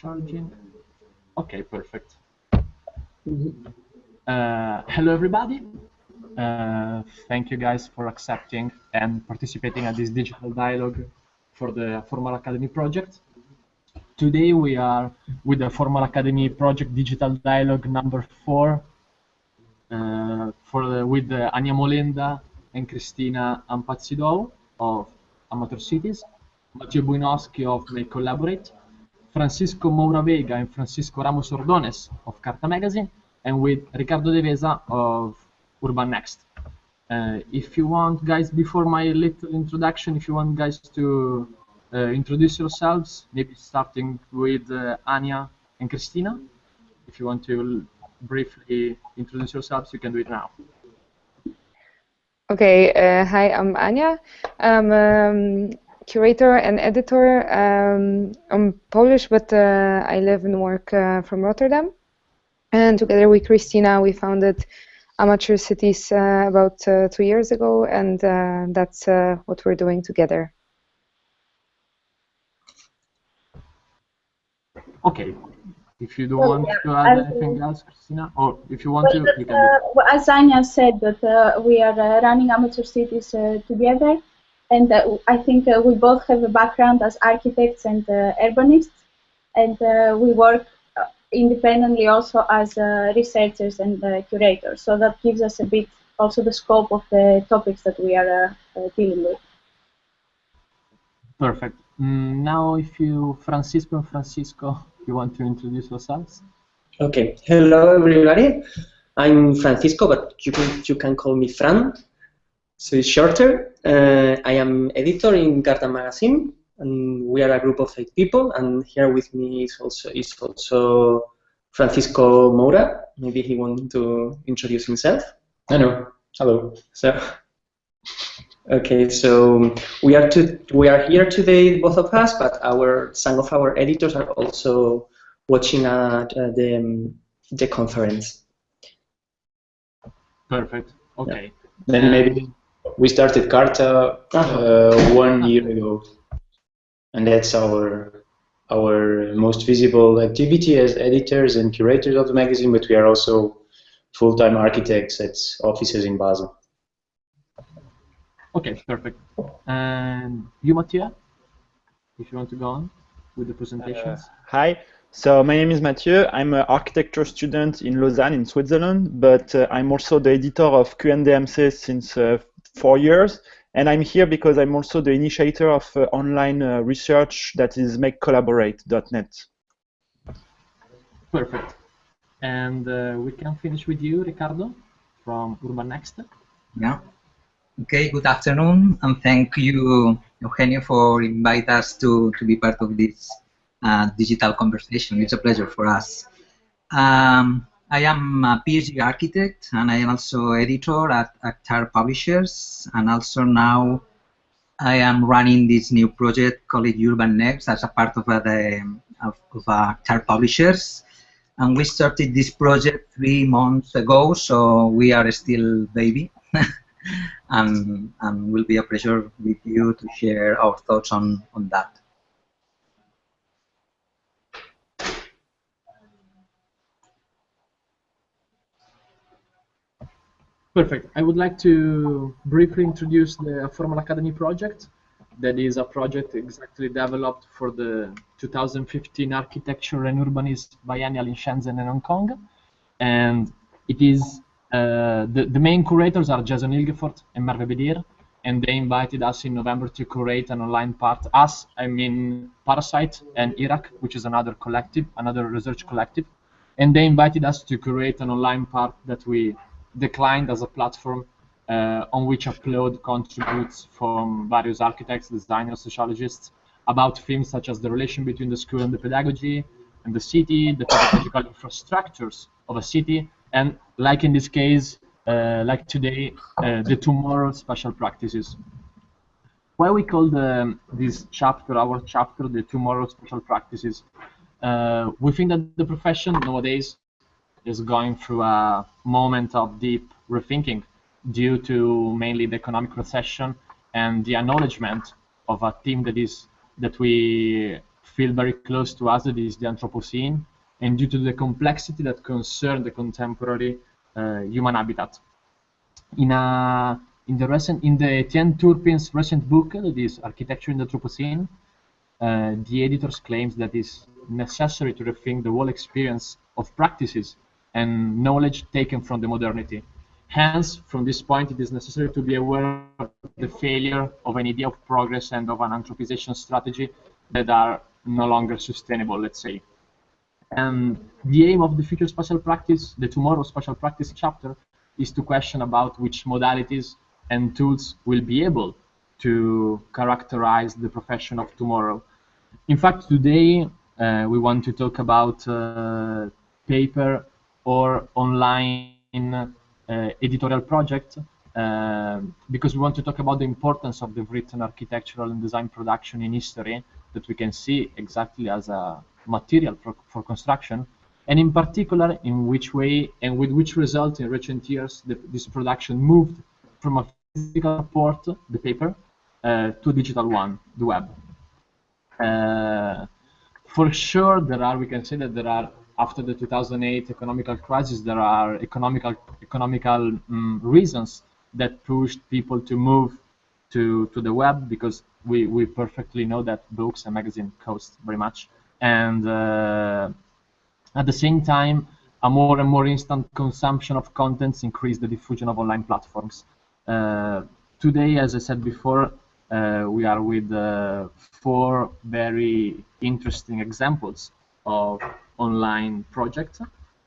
Charging. Okay, perfect. Hello, everybody. Thank you guys for accepting and participating at this digital dialogue for the Aformal Academy project. Today we are with the Aformal Academy project digital dialogue number 4 with Ania Molenda and Cristina Ampatzidou of Amateur Cities, Mathieu Bojnowskyj of May Collaborate, Francisco Moura Veiga and Francisco Ramos Ordonez of Cartha magazine, and with Ricardo Devesa of Urban Next. If you want, guys, before my little introduction, if you want guys to introduce yourselves, maybe starting with Ania and Cristina. If you want to briefly introduce yourselves, you can do it now. Okay, hi, I'm Ania. I'm curator and editor. I'm Polish, but I live and work from Rotterdam. And together with Cristina, we founded Amateur Cities about 2 years ago, and that's what we're doing together. Okay. If you don't want to add anything else, Cristina, or if you want to, you can do it. As Ania said, that we are running Amateur Cities together, and I think we both have a background as architects and urbanists, and we work independently also as researchers and curators. So that gives us a bit also the scope of the topics that we are dealing with. Perfect. Now, if you, Francisco, you want to introduce yourselves? Okay. Hello, everybody. I'm Francisco, but you can call me Fran, so it's shorter. I am editor in Cartha magazine, and we are a group of 8 people. And here with me is also Francisco Moura. Maybe he wants to introduce himself. Hello. So. Okay, so we are here today, both of us, but some of our editors are also watching the conference. Perfect. Okay. Then maybe we started Cartha 1 year ago, and that's our most visible activity as editors and curators of the magazine. But we are also full-time architects at offices in Basel. Okay, perfect. And you, Mathieu, if you want to go on with the presentations. Hi, so my name is Mathieu. I'm an architecture student in Lausanne in Switzerland, but I'm also the editor of QNDMC since 4 years. And I'm here because I'm also the initiator of online research that is makecollaborate.net. Perfect. And we can finish with you, Ricardo, from Urban Next. Yeah. Okay, good afternoon, and thank you, Eugenio, for inviting us to be part of this digital conversation. It's a pleasure for us. I am a PhD architect, and I am also editor at TAR Publishers, and also now I am running this new project called Urban Next as a part of TAR Publishers. And we started this project 3 months ago, so we are still baby. And will be a pleasure with you to share our thoughts on that. Perfect. I would like to briefly introduce the Aformal Academy project. That is a project exactly developed for the 2015 Architecture and Urbanism Biennial in Shenzhen and Hong Kong. And it is the main curators are Jason Ilgefort and Merve Bedir, and they invited us in November to curate an online part. I mean Parasite and Iraq, which is another collective, another research collective. And they invited us to curate an online part that we declined as a platform on which upload contributes from various architects, designers, sociologists about themes such as the relation between the school and the pedagogy and the city, the pedagogical infrastructures of a city, and like in this case, like today, the tomorrow special practices. Why we call this chapter, our chapter, the tomorrow special practices? We think that the profession nowadays is going through a moment of deep rethinking due to mainly the economic recession and the acknowledgement of a theme that we feel very close to us, that is the Anthropocene, and due to the complexity that concern the contemporary human habitat. In the Etienne Turpin's recent book, that is Architecture in the Anthropocene, the editors claims that it's necessary to rethink the whole experience of practices and knowledge taken from the modernity. Hence, from this point, it is necessary to be aware of the failure of an idea of progress and of an anthropization strategy that are no longer sustainable, let's say. And the aim of the future spatial practice, the tomorrow spatial practice chapter, is to question about which modalities and tools will be able to characterize the profession of tomorrow. In fact, today we want to talk about paper or online editorial project because we want to talk about the importance of the written architectural and design production in history that we can see exactly as a material for construction, and in particular in which way and with which result in recent years this production moved from a physical report, the paper, to a digital one, the web. For sure, we can say that there are, after the 2008 economical crisis, there are economical reasons that pushed people to move to the web, because we perfectly know that books and magazines cost very much, and at the same time, a more and more instant consumption of contents increase the diffusion of online platforms. Today, as I said before, we are with 4 very interesting examples of online projects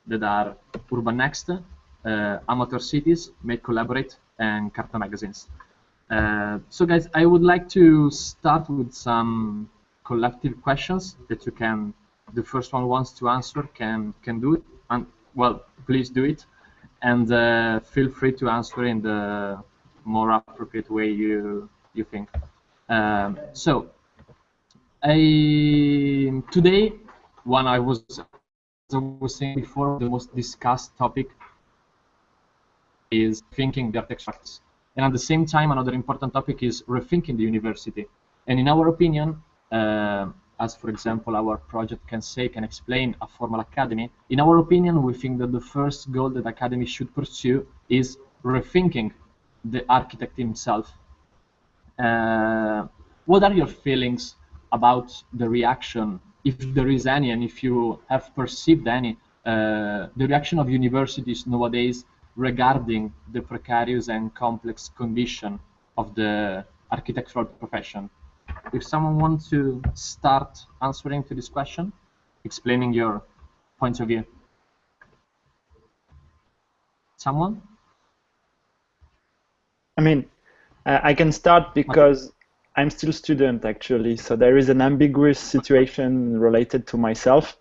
that are Urban Next, Amateur Cities, Make Collaborate, and Cartha magazines. So guys, I would like to start with some collective questions that you can, the first one wants to answer can do it, and well, please do it, and feel free to answer in the more appropriate way you think. So today, one I was saying before, the most discussed topic is thinking the architecture, and at the same time, another important topic is rethinking the university. And in our opinion, as for example our project can explain Aformal Academy, in our opinion, we think that the first goal that Academy should pursue is rethinking the architect himself. What are your feelings about the reaction, if there is any, and if you have perceived any, the reaction of universities nowadays regarding the precarious and complex condition of the architectural profession? If someone wants to start answering to this question, explaining your points of view. Someone? I mean, I can start because I'm still a student, actually, so there is an ambiguous situation related to myself.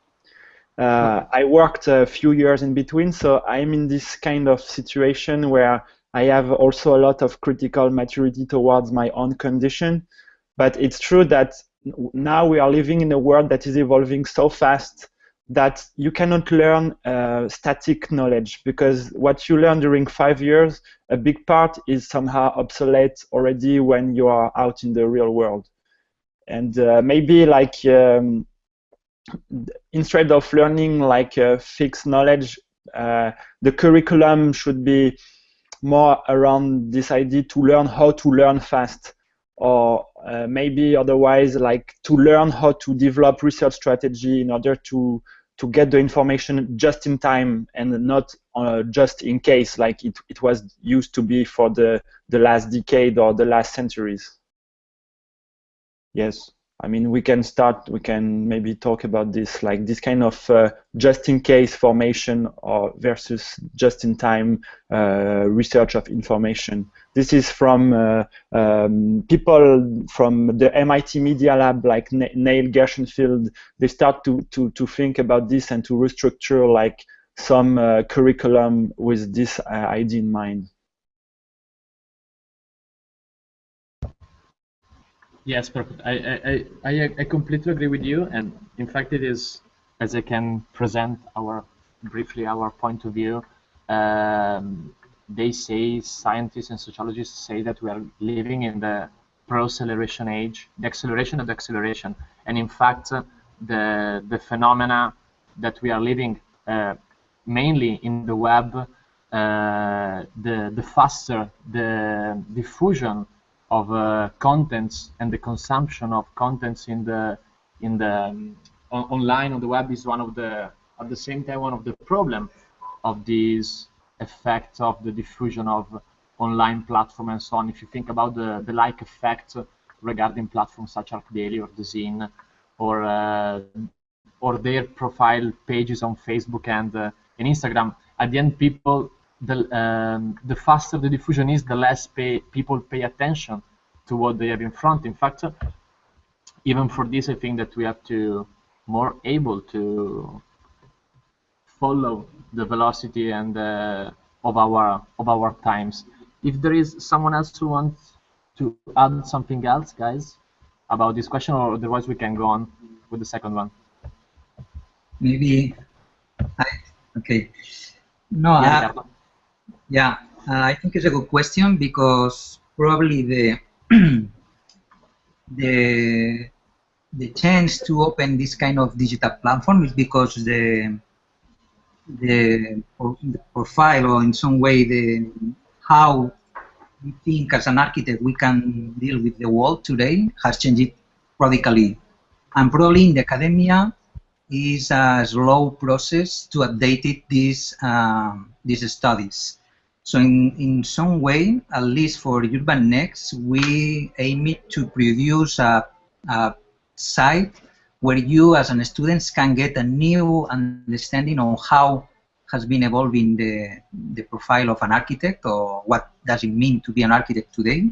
I worked a few years in between, so I'm in this kind of situation where I have also a lot of critical maturity towards my own condition. But it's true that now we are living in a world that is evolving so fast that you cannot learn static knowledge, because what you learn during 5 years, a big part is somehow obsolete already when you are out in the real world. And maybe like instead of learning like fixed knowledge, the curriculum should be more around this idea to learn how to learn fast, or maybe otherwise like to learn how to develop research strategy in order to get the information just in time and not just in case like it was used to be for the last decade or the last centuries. Yes, I mean, we can maybe talk about this, like this kind of just-in-case formation or versus just-in-time research of information. This is from people from the MIT Media Lab, like Neil Gershenfield. They start to think about this and to restructure like some curriculum with this idea in mind. Yes, perfect. I completely agree with you, and in fact, it is, as I can present briefly our point of view. They say, scientists and sociologists say that we are living in the pro-acceleration age, the acceleration of the acceleration, and in fact, the phenomena that we are living mainly in the web, the faster the diffusion of contents and the consumption of contents online on the web is one of the, at the same time, one of the problem of these effects of the diffusion of online platform and so on. If you think about the like effect regarding platforms such as Daily or the Zine, or their profile pages on Facebook and Instagram, at the end, people, the faster the diffusion is, the less people pay attention to what they have in front. In fact, even for this, I think that we have to more able to follow the velocity and of our times. If there is someone else who wants to add something else, guys, about this question, or otherwise we can go on with the second one. Maybe, okay. No, Yeah, I think it's a good question, because probably the chance to open this kind of digital platform is because the profile, or in some way how we think as an architect we can deal with the world today has changed radically, and probably in the academia is a slow process to update these studies. So in some way, at least for Urban Next, we aim to produce a site where you as an students can get a new understanding of how has been evolving the profile of an architect, or what does it mean to be an architect today.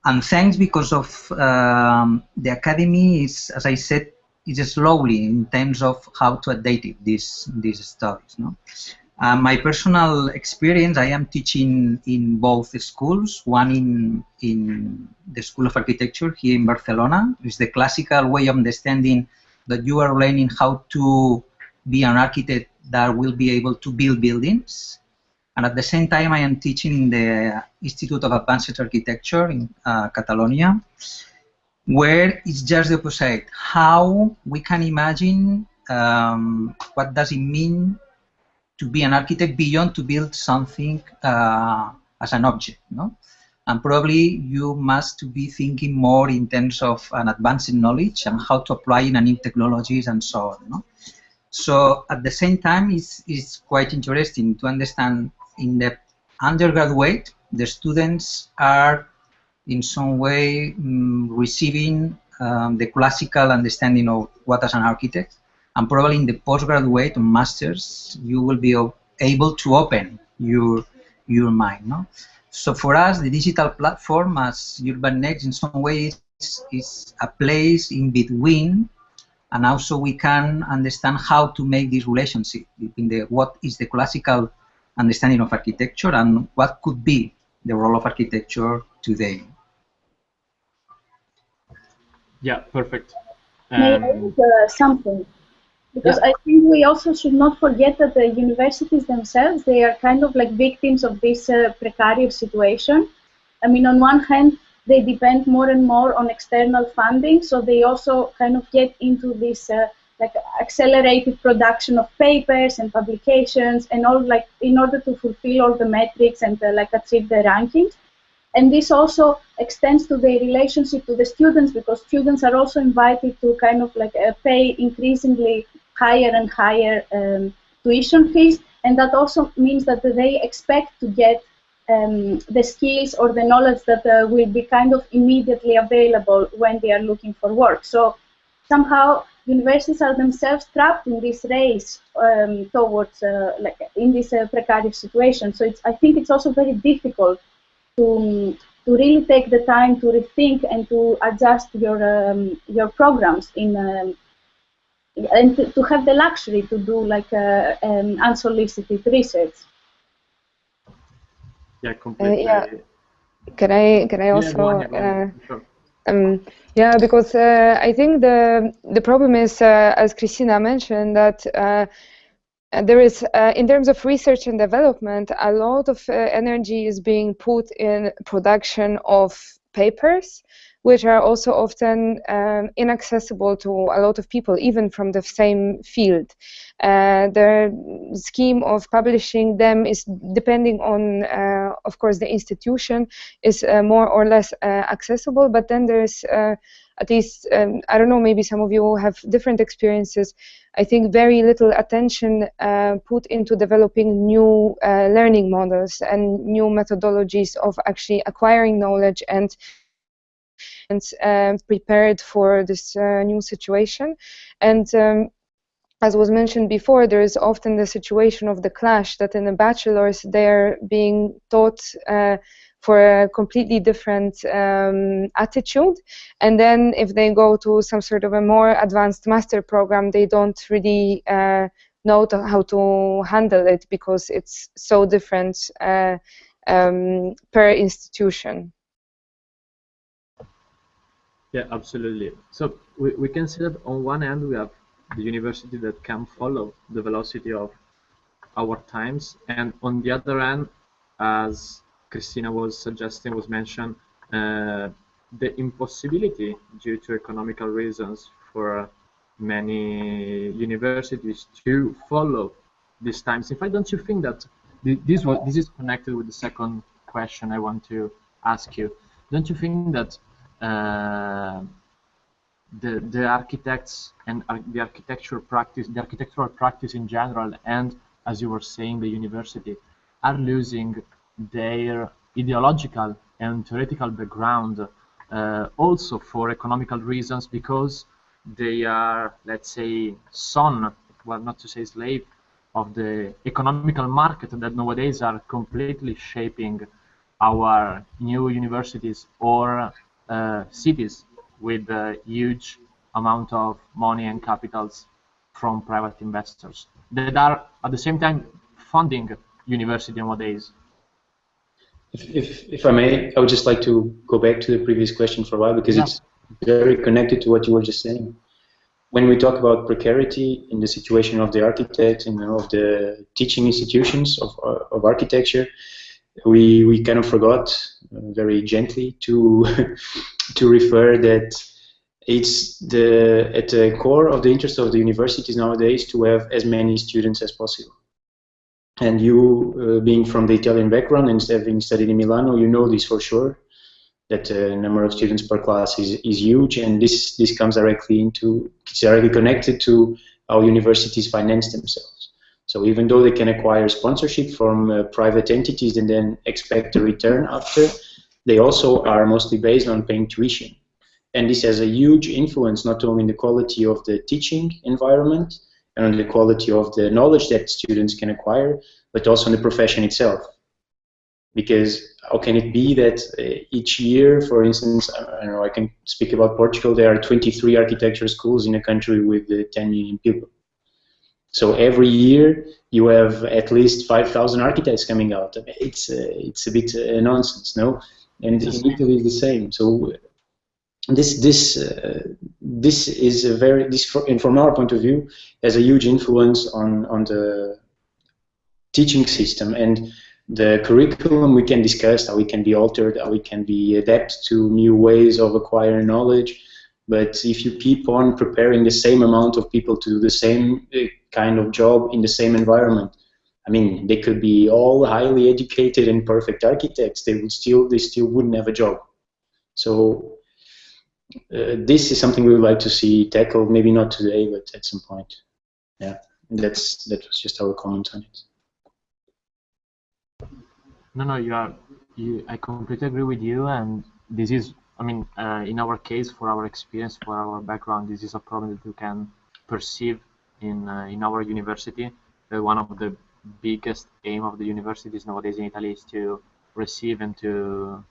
And thanks, because of the academy is, as I said, is slowly in terms of how to update these studies. No? My personal experience, I am teaching in both schools, one in the School of Architecture here in Barcelona. It's the classical way of understanding that you are learning how to be an architect that will be able to build buildings. And at the same time, I am teaching in the Institute of Advanced Architecture in Catalonia, where it's just the opposite. How we can imagine what does it mean to be an architect beyond to build something as an object, no? And probably you must be thinking more in terms of an advanced knowledge and how to apply in new technologies and so on, no? So at the same time, it's quite interesting to understand in the undergraduate, the students are in some way receiving the classical understanding of what is an architect, and probably in the postgraduate or masters, you will be able to open your mind. No? So for us, the digital platform as Urban Next in some ways is a place in between, and also we can understand how to make this relationship between what is the classical understanding of architecture and what could be the role of architecture today. Yeah, perfect. May I add something? Because I think we also should not forget that the universities themselves, they are kind of like victims of this precarious situation. I mean, on one hand, they depend more and more on external funding, so they also kind of get into this like accelerated production of papers and publications and all, like in order to fulfill all the metrics and like achieve the rankings. And this also extends to the relationship to the students, because students are also invited to kind of like pay increasingly higher and higher tuition fees, and that also means that they expect to get the skills or the knowledge that will be kind of immediately available when they are looking for work. So somehow universities are themselves trapped in this race towards like in this precarious situation. So I think it's also very difficult to really take the time to rethink and to adjust your programs in and to have the luxury to do like unsolicited research. Yeah, completely. Yeah. Can I also? Sure. Yeah, because I think the problem is, as Cristina mentioned, that there is, in terms of research and development, a lot of energy is being put in production of papers, which are also often inaccessible to a lot of people, even from the same field. The scheme of publishing them is depending on, of course, the institution is more or less accessible, but then there's at least, I don't know, maybe some of you have different experiences. I think very little attention put into developing new learning models and new methodologies of actually acquiring knowledge and prepared for this new situation. And as was mentioned before, there is often the situation of the clash that in the bachelor's they're being taught for a completely different attitude, and then if they go to some sort of a more advanced master program, they don't really know how to handle it because it's so different per institution. Yeah, absolutely. So we can see that on one end we have the university that can follow the velocity of our times, and on the other end, as Cristina was suggesting, was mentioned, the impossibility due to economical reasons for many universities to follow these times. In fact, don't you think that this is connected with the second question I want to ask you? Don't you think that the architects and the architectural practice in general, and as you were saying, the university, are losing their ideological and theoretical background also for economical reasons, because they are, let's say, son, well, not to say slave, of the economical market that nowadays are completely shaping our new universities or cities with a huge amount of money and capitals from private investors that are at the same time funding university nowadays. If I may, I would just like to go back to the previous question for a while, because it's very connected to what you were just saying. When we talk about precarity in the situation of the architects and of the teaching institutions of architecture, we kind of forgot very gently to to refer that it's at the core of the interest of the universities nowadays to have as many students as possible. And you, being from the Italian background and having studied in Milano, you know this for sure, that the number of students per class is huge, and this comes directly connected to how universities finance themselves. So even though they can acquire sponsorship from private entities and then expect a return after, they also are mostly based on paying tuition. And this has a huge influence not only in the quality of the teaching environment and on the quality of the knowledge that students can acquire, but also in the profession itself. Because how can it be that each year, for instance, I don't know, I can speak about Portugal, there are 23 architecture schools in a country with 10 million people. So every year you have at least 5,000 architects coming out. It's a bit nonsense, no? And in Italy is the same. So this is a very, and from our point of view, has a huge influence on the teaching system. And the curriculum we can discuss, how it can be altered, how it can be adapted to new ways of acquiring knowledge. But if you keep on preparing the same amount of people to do the same kind of job in the same environment, I mean, they could be all highly educated and perfect architects. They still wouldn't have a job. So this is something we would like to see tackled. Maybe not today, but at some point. Yeah, that was just our comment on it. No, I completely agree with you, and this is, I mean, in our case, for our experience, for our background, this is a problem that we can perceive in our university. One of the biggest aim of the universities nowadays in Italy is to receive and to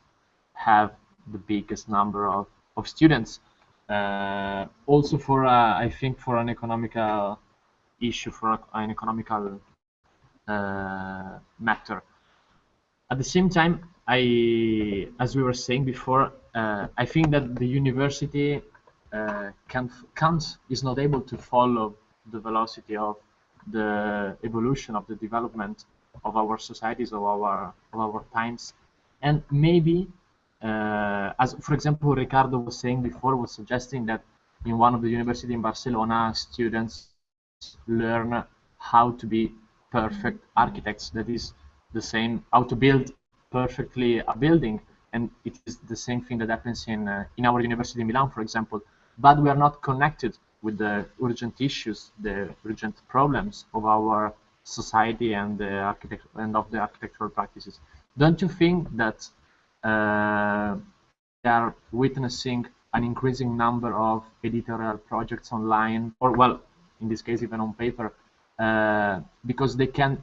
have the biggest number of students. Also for, I think, for an economical issue, for an economical matter. At the same time, as we were saying before, I think that the university is not able to follow the velocity of the evolution of the development of our societies, of our times, and maybe as for example, Ricardo was saying before, was suggesting that in one of the university in Barcelona, students learn how to be perfect architects. That is the same, how to build perfectly a building, and it is the same thing that happens in our university in Milan, for example. But we are not connected with the urgent issues, the urgent problems of our society and the of the architectural practices. Don't you think that we are witnessing an increasing number of editorial projects online, or well, in this case even on paper, because they can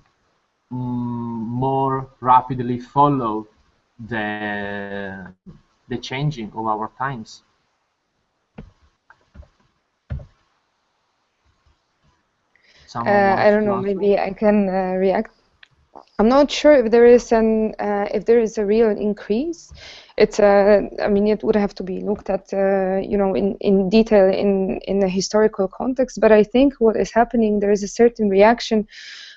more rapidly follow the changing of our times? I don't know. Maybe I can react. I'm not sure if there is a real increase. It's I mean, it would have to be looked at, you know, in detail in the historical context. But I think what is happening, there is a certain reaction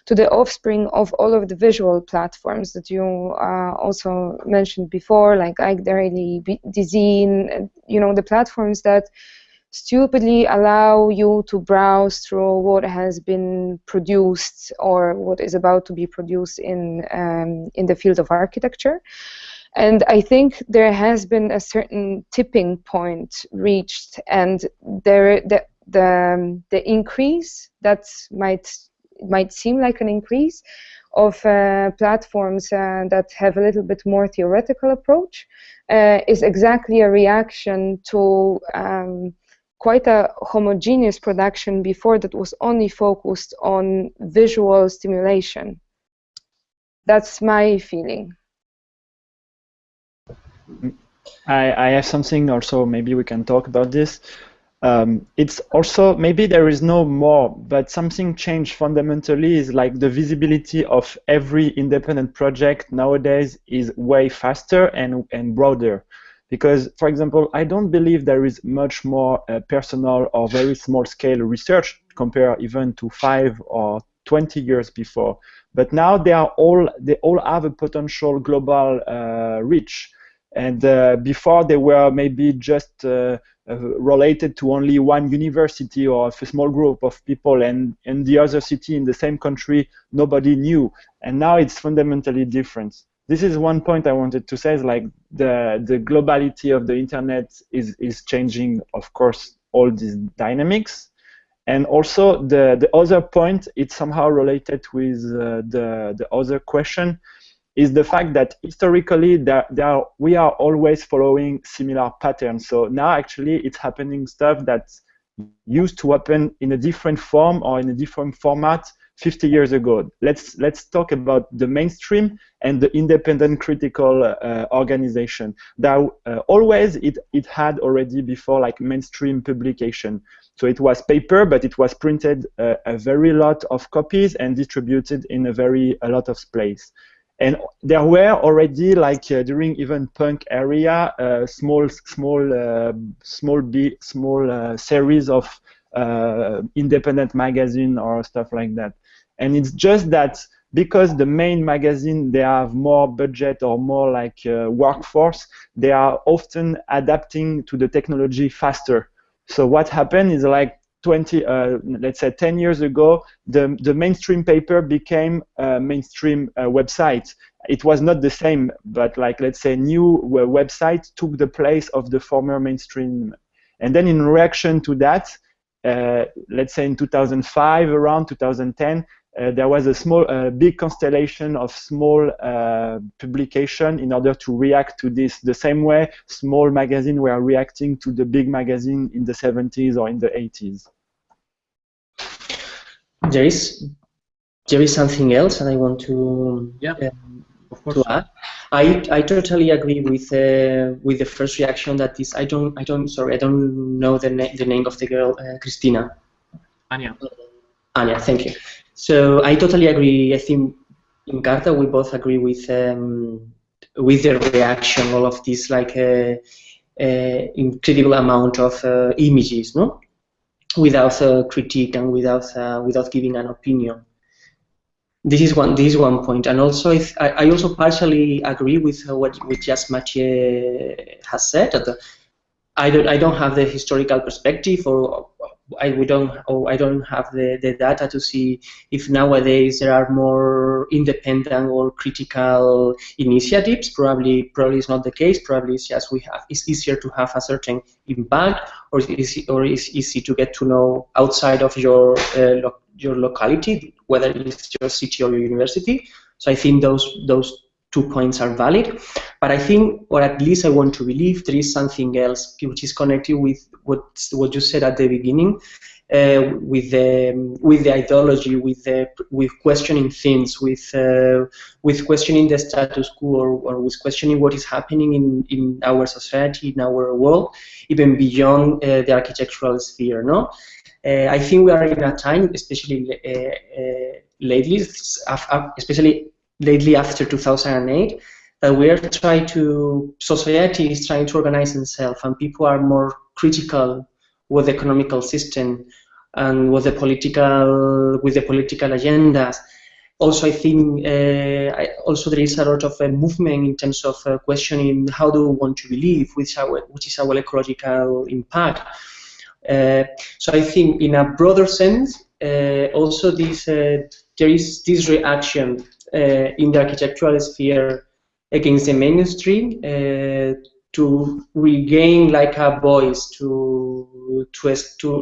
to the offspring of all of the visual platforms that you also mentioned before, like iDiary, Dizine, you know, the platforms that stupidly allow you to browse through what has been produced or what is about to be produced in the field of architecture. And I think there has been a certain tipping point reached, and the increase that might seem like an increase of platforms that have a little bit more theoretical approach is exactly a reaction to quite a homogeneous production before that was only focused on visual stimulation. That's my feeling. I have something also, maybe we can talk about this. It's also, maybe there is no more, but something changed fundamentally is like the visibility of every independent project nowadays is way faster and broader. Because, for example, I don't believe there is much more personal or very small scale research compared even to 5 or 20 years before. But now they all have a potential global reach. And before they were maybe just related to only one university or a small group of people, and in the other city in the same country nobody knew. And now it's fundamentally different. This is one point I wanted to say, is like the globality of the internet is changing, of course, all these dynamics. And also the other point, it's somehow related with the other question, is the fact that historically we are always following similar patterns. So now actually it's happening stuff that used to happen in a different form or in a different format 50 years ago. Let's talk about the mainstream and the independent critical organization. That always it had already before like mainstream publication. So it was paper, but it was printed a very lot of copies and distributed in a lot of space. And there were already, like during even punk area, small series of independent magazine or stuff like that. And it's just that because the main magazine, they have more budget or more like workforce, they are often adapting to the technology faster. So what happened is like let's say 10 years ago, the mainstream paper became a mainstream website. It was not the same, but like, let's say, new website took the place of the former mainstream. And then in reaction to that, let's say in 2005, around 2010, there was a big constellation of small publication in order to react to this. The same way small magazines were reacting to the big magazine in the 70s or in the 80s. There is something else, and I want to add. I totally agree with the first reaction. That is, I don't know the name of the girl, Cristina. Ania. Ania, thank you. So I totally agree. I think in Cartha we both agree with the reaction, all of this like incredible amount of images, no, without critique and without giving an opinion. This is one point, and also I also partially agree with what just Mathieu has said. That I don't have the historical perspective, or I don't have the data to see if nowadays there are more independent or critical initiatives. Probably it's not the case. Probably it's just it's easier to have a certain impact, or it's easy to get to know outside of your locality, whether it's your city or your university. So I think those 2 points are valid. But I think, or at least I want to believe, there is something else which is connected with what you said at the beginning, with the ideology, with questioning things, with questioning the status quo, or with questioning what is happening in our society, in our world, even beyond the architectural sphere. No. I think we are in a time, especially lately, after 2008, that we are society is trying to organize itself, and people are more critical with the economical system and with the political agendas. Also, I think also there is a lot of a movement in terms of questioning how do we want to believe, which is our ecological impact. So I think, in a broader sense, also there is this reaction in the architectural sphere against the mainstream to regain like a voice, to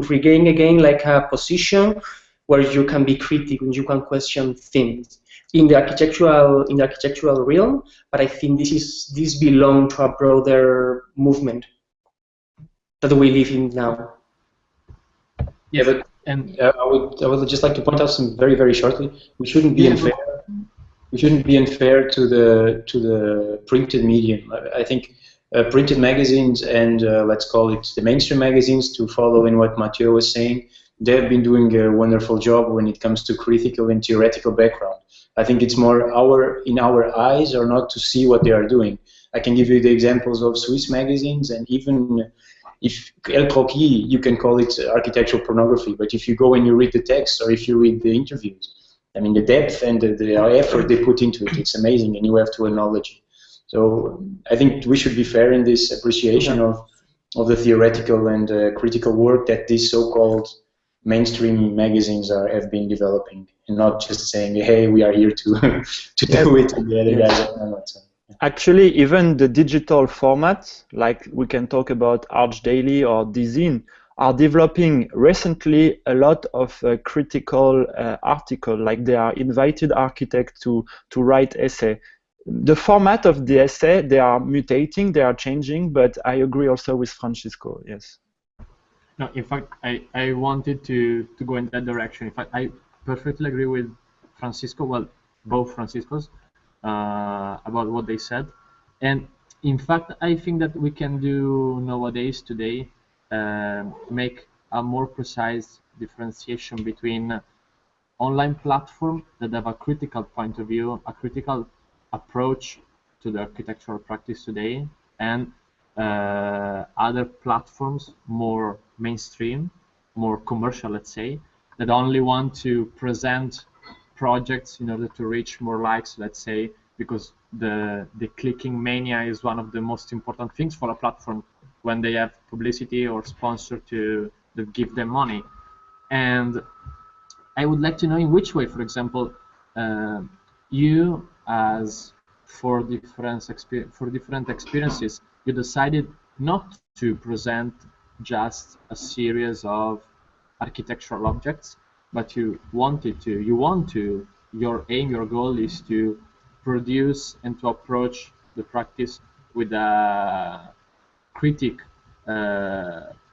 regain again like a position where you can be critical and you can question things in the architectural realm. But I think this belongs to a broader movement that we live in now. Yeah, but I would just like to point out some very, very shortly. We shouldn't be unfair. We shouldn't be unfair to the printed medium. I think printed magazines and let's call it the mainstream magazines, to follow in what Mathieu was saying, they have been doing a wonderful job when it comes to critical and theoretical background. I think it's more in our eyes or not to see what they are doing. I can give you the examples of Swiss magazines, and even if El Croquis, you can call it architectural pornography, but if you go and you read the text, or if you read the interviews, I mean, the depth and the effort they put into it, it's amazing, and you have to acknowledge it. So I think we should be fair in this appreciation of the theoretical and critical work that these so-called mainstream magazines have been developing, and not just saying, hey, we are here to do it, and the other guys are not. So. Actually, even the digital formats, like we can talk about Arch Daily or Dizine, are developing recently a lot of critical articles, like they are invited architects to write essay. The format of the essay, they are mutating, they are changing, but I agree also with Francisco, yes. No, in fact, I wanted to go in that direction. In fact, I perfectly agree with Francisco, well, both Franciscos, about what they said. And in fact, I think that we can do nowadays, today, make a more precise differentiation between online platforms that have a critical point of view, a critical approach to the architectural practice today, and other platforms, more mainstream, more commercial, let's say, that only want to present projects in order to reach more likes, let's say, because the clicking mania is one of the most important things for a platform when they have publicity or sponsor that give them money. And I would like to know in which way, for example, you, as for different experiences, you decided not to present just a series of architectural objects, but your aim, your goal is to produce and to approach the practice with a critic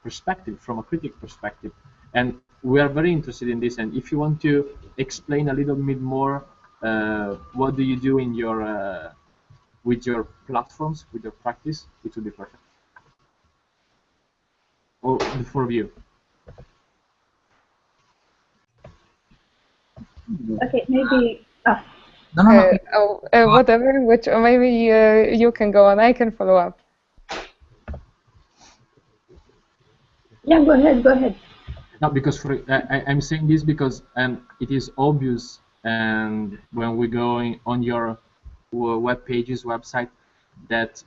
perspective, from a critic perspective. And we are very interested in this, and if you want to explain a little bit more, what do you do in your with your platforms, with your practice, it would be perfect. Or the four of you. Okay, maybe. No. Whatever. Which, or maybe you can go on. I can follow up. Yeah, go ahead. No, because I'm saying this because it is obvious and when we go on your web pages, website, that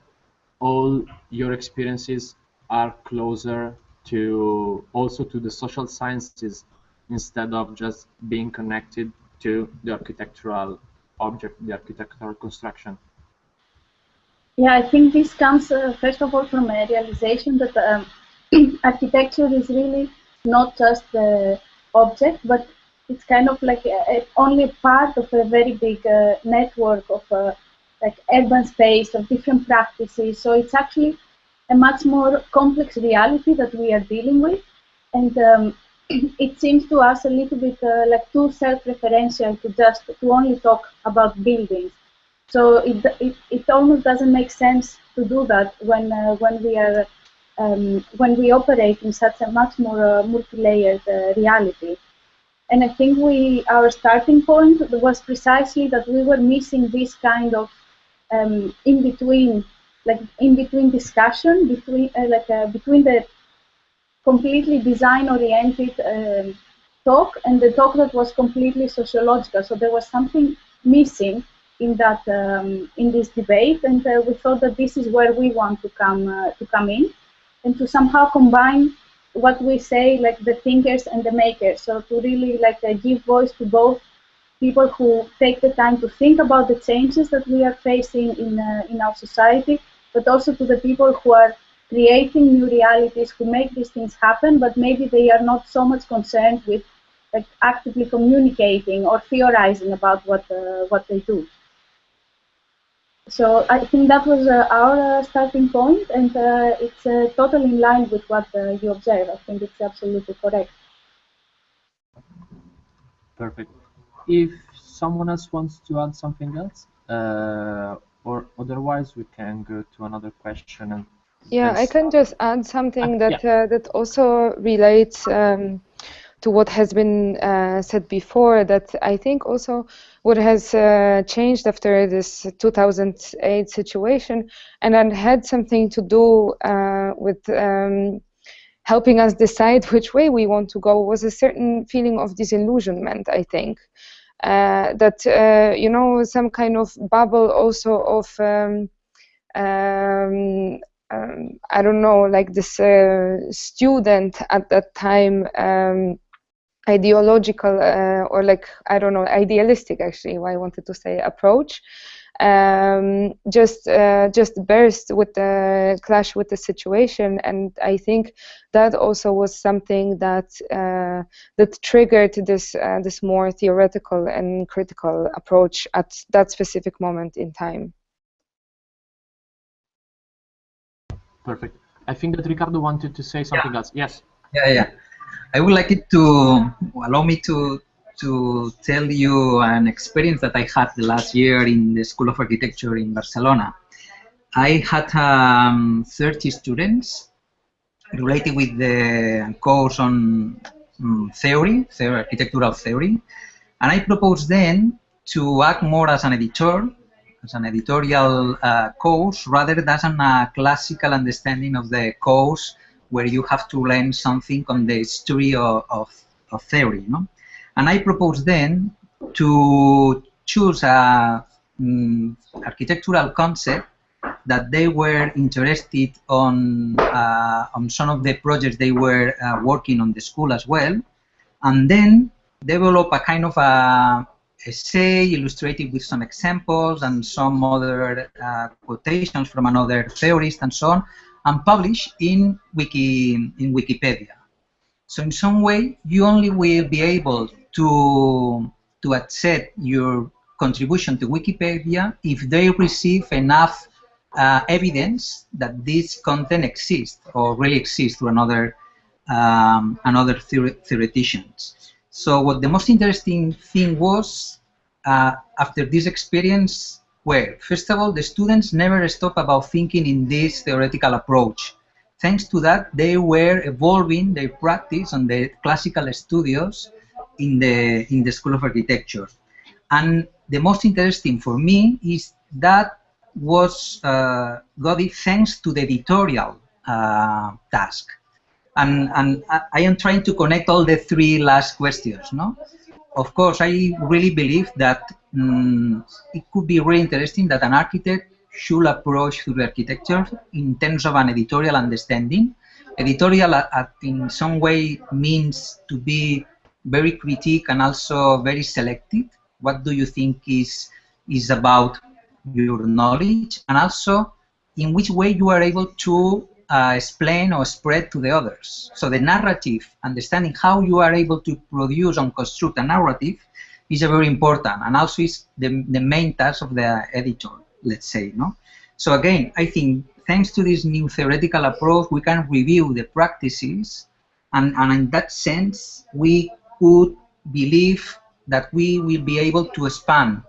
all your experiences are closer to also to the social sciences instead of just being connected to the architectural object, the architectural construction. Yeah, I think this comes first of all from a realization that architecture is really not just the object, but it's kind of like only part of a very big network of like urban space of different practices. So it's actually a much more complex reality that we are dealing with, and it seems to us a little bit like too self-referential to only talk about buildings. So it almost doesn't make sense to do that when we operate in such a much more multi-layered reality. And I think our starting point was precisely that we were missing this kind of in between discussion between the completely design-oriented talk and the talk that was completely sociological. So there was something missing in that in this debate, and we thought that this is where we want to come in, and to somehow combine what we say, like the thinkers and the makers. So to really like give voice to both people who take the time to think about the changes that we are facing in our society, but also to the people who are creating new realities, who make these things happen, but maybe they are not so much concerned with like actively communicating or theorizing about what they do. So I think that was our starting point, and it's totally in line with what you observe. I think it's absolutely correct. Perfect. If someone else wants to add something else, or otherwise we can go to another question. And yeah, I can just add something that that also relates to what has been said before, that I think also what has changed after this 2008 situation, and then had something to do with helping us decide which way we want to go, was a certain feeling of disillusionment, I think. That, you know, some kind of bubble also of, I don't know, like this student at that time, ideological or like, I don't know, idealistic actually, I wanted to say, approach, just burst with the clash with the situation. And I think that also was something that that triggered this this more theoretical and critical approach at that specific moment in time. Perfect. I think that Ricardo wanted to say something else. Yes. Yeah. I would like it to allow me to tell you an experience that I had the last year in the School of Architecture in Barcelona. I had 30 students related with the course on architectural theory, and I proposed then to act more as an editor, as an editorial course, rather than a classical understanding of the course where you have to learn something on the history of theory, you know? And I proposed then to choose a architectural concept that they were interested on some of the projects they were working on the school as well, and then develop a kind of a essay illustrated with some examples and some other quotations from another theorist and so on, and publish in Wikipedia. So in some way, you only will be able to accept your contribution to Wikipedia if they receive enough evidence that this content exists or really exists through another theoreticians. So what the most interesting thing was, after this experience, where first of all the students never stop about thinking in this theoretical approach. Thanks to that, they were evolving their practice on the classical studios in the School of Architecture. And the most interesting for me is that was got it thanks to the editorial task. And I am trying to connect all the three last questions, no? of course, I really believe that it could be really interesting that an architect should approach through architecture in terms of an editorial understanding. Editorial in some way means to be very critique and also very selective. What do you think is about your knowledge, and also in which way you are able to explain or spread to the others. So the narrative, understanding how you are able to produce and construct a narrative is very important, and also is the main task of the editor, let's say, no? So again, I think thanks to this new theoretical approach, we can review the practices, and in that sense, we could believe that we will be able to expand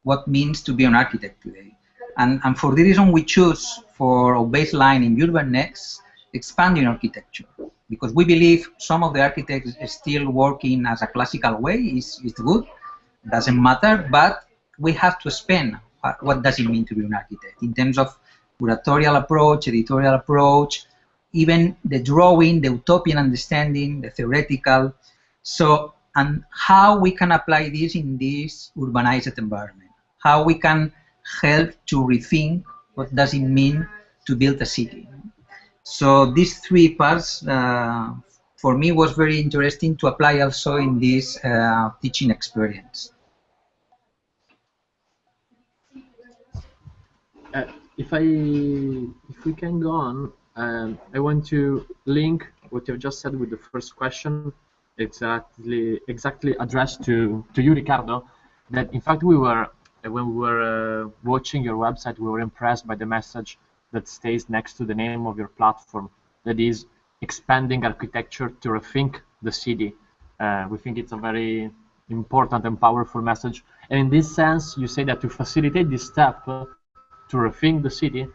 what means to be an architect today. And for the reason we choose for our baseline in UrbanNext, expanding architecture, because we believe some of the architects are still working as a classical way is good, doesn't matter, but we have to expand what does it mean to be an architect in terms of curatorial approach, editorial approach, even the drawing, the utopian understanding, the theoretical. So, and how we can apply this in this urbanized environment, how we can help to rethink what does it mean to build a city. So these three parts for me was very interesting to apply also in this teaching experience. If we can go on, I want to link what you've just said with the first question, exactly addressed to you, Ricardo. That in fact when we were watching your website, we were impressed by the message that stays next to the name of your platform, that is expanding architecture to rethink the city. We think it's a very important and powerful message. And in this sense, you say that to facilitate this step, to rethink the city,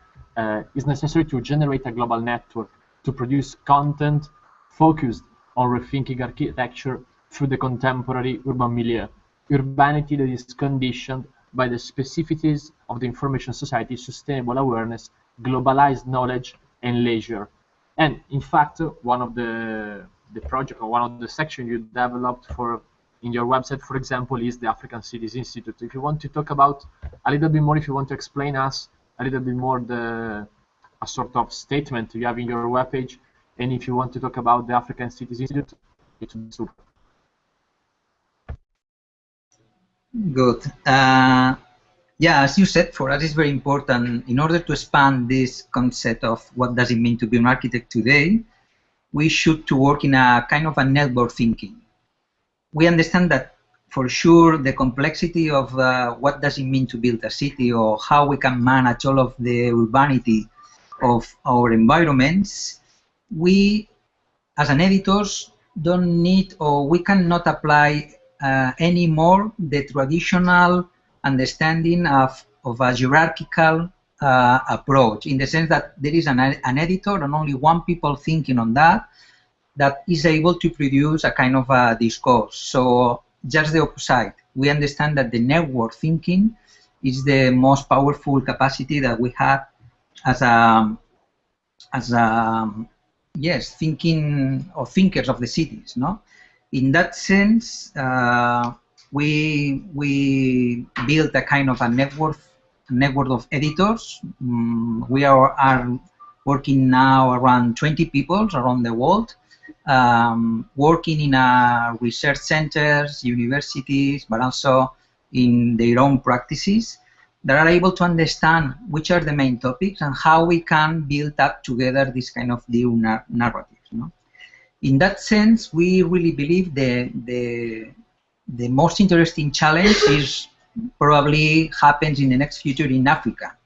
is necessary to generate a global network, to produce content focused on rethinking architecture through the contemporary urban milieu, urbanity that is conditioned by the specificities of the information society, sustainable awareness, globalized knowledge, and leisure. And in fact, one of the project or one of the sections you developed in your website, for example, is the African Cities Institute. If you want to talk about a little bit more, if you want to explain us a little bit more a sort of statement you have in your webpage, and if you want to talk about the African Cities Institute, it would be super. Good. Yeah, as you said, for us it's very important, in order to expand this concept of what does it mean to be an architect today, we should to work in a kind of a network thinking. We understand that for sure the complexity of what does it mean to build a city, or how we can manage all of the urbanity of our environments, we as an editors don't need, or we cannot apply anymore the traditional understanding of a hierarchical approach, in the sense that there is an editor and only one people thinking on that is able to produce a kind of a discourse. So just the opposite. We understand that the network thinking is the most powerful capacity that we have as yes, thinking or thinkers of the cities, no? In that sense, we built a kind of a network of editors. We are working now around 20 people around the world, working in research centers, universities, but also in their own practices, that are able to understand which are the main topics and how we can build up together this kind of new narrative. No? In that sense, we really believe the most interesting challenge is probably happens in the next future in Africa.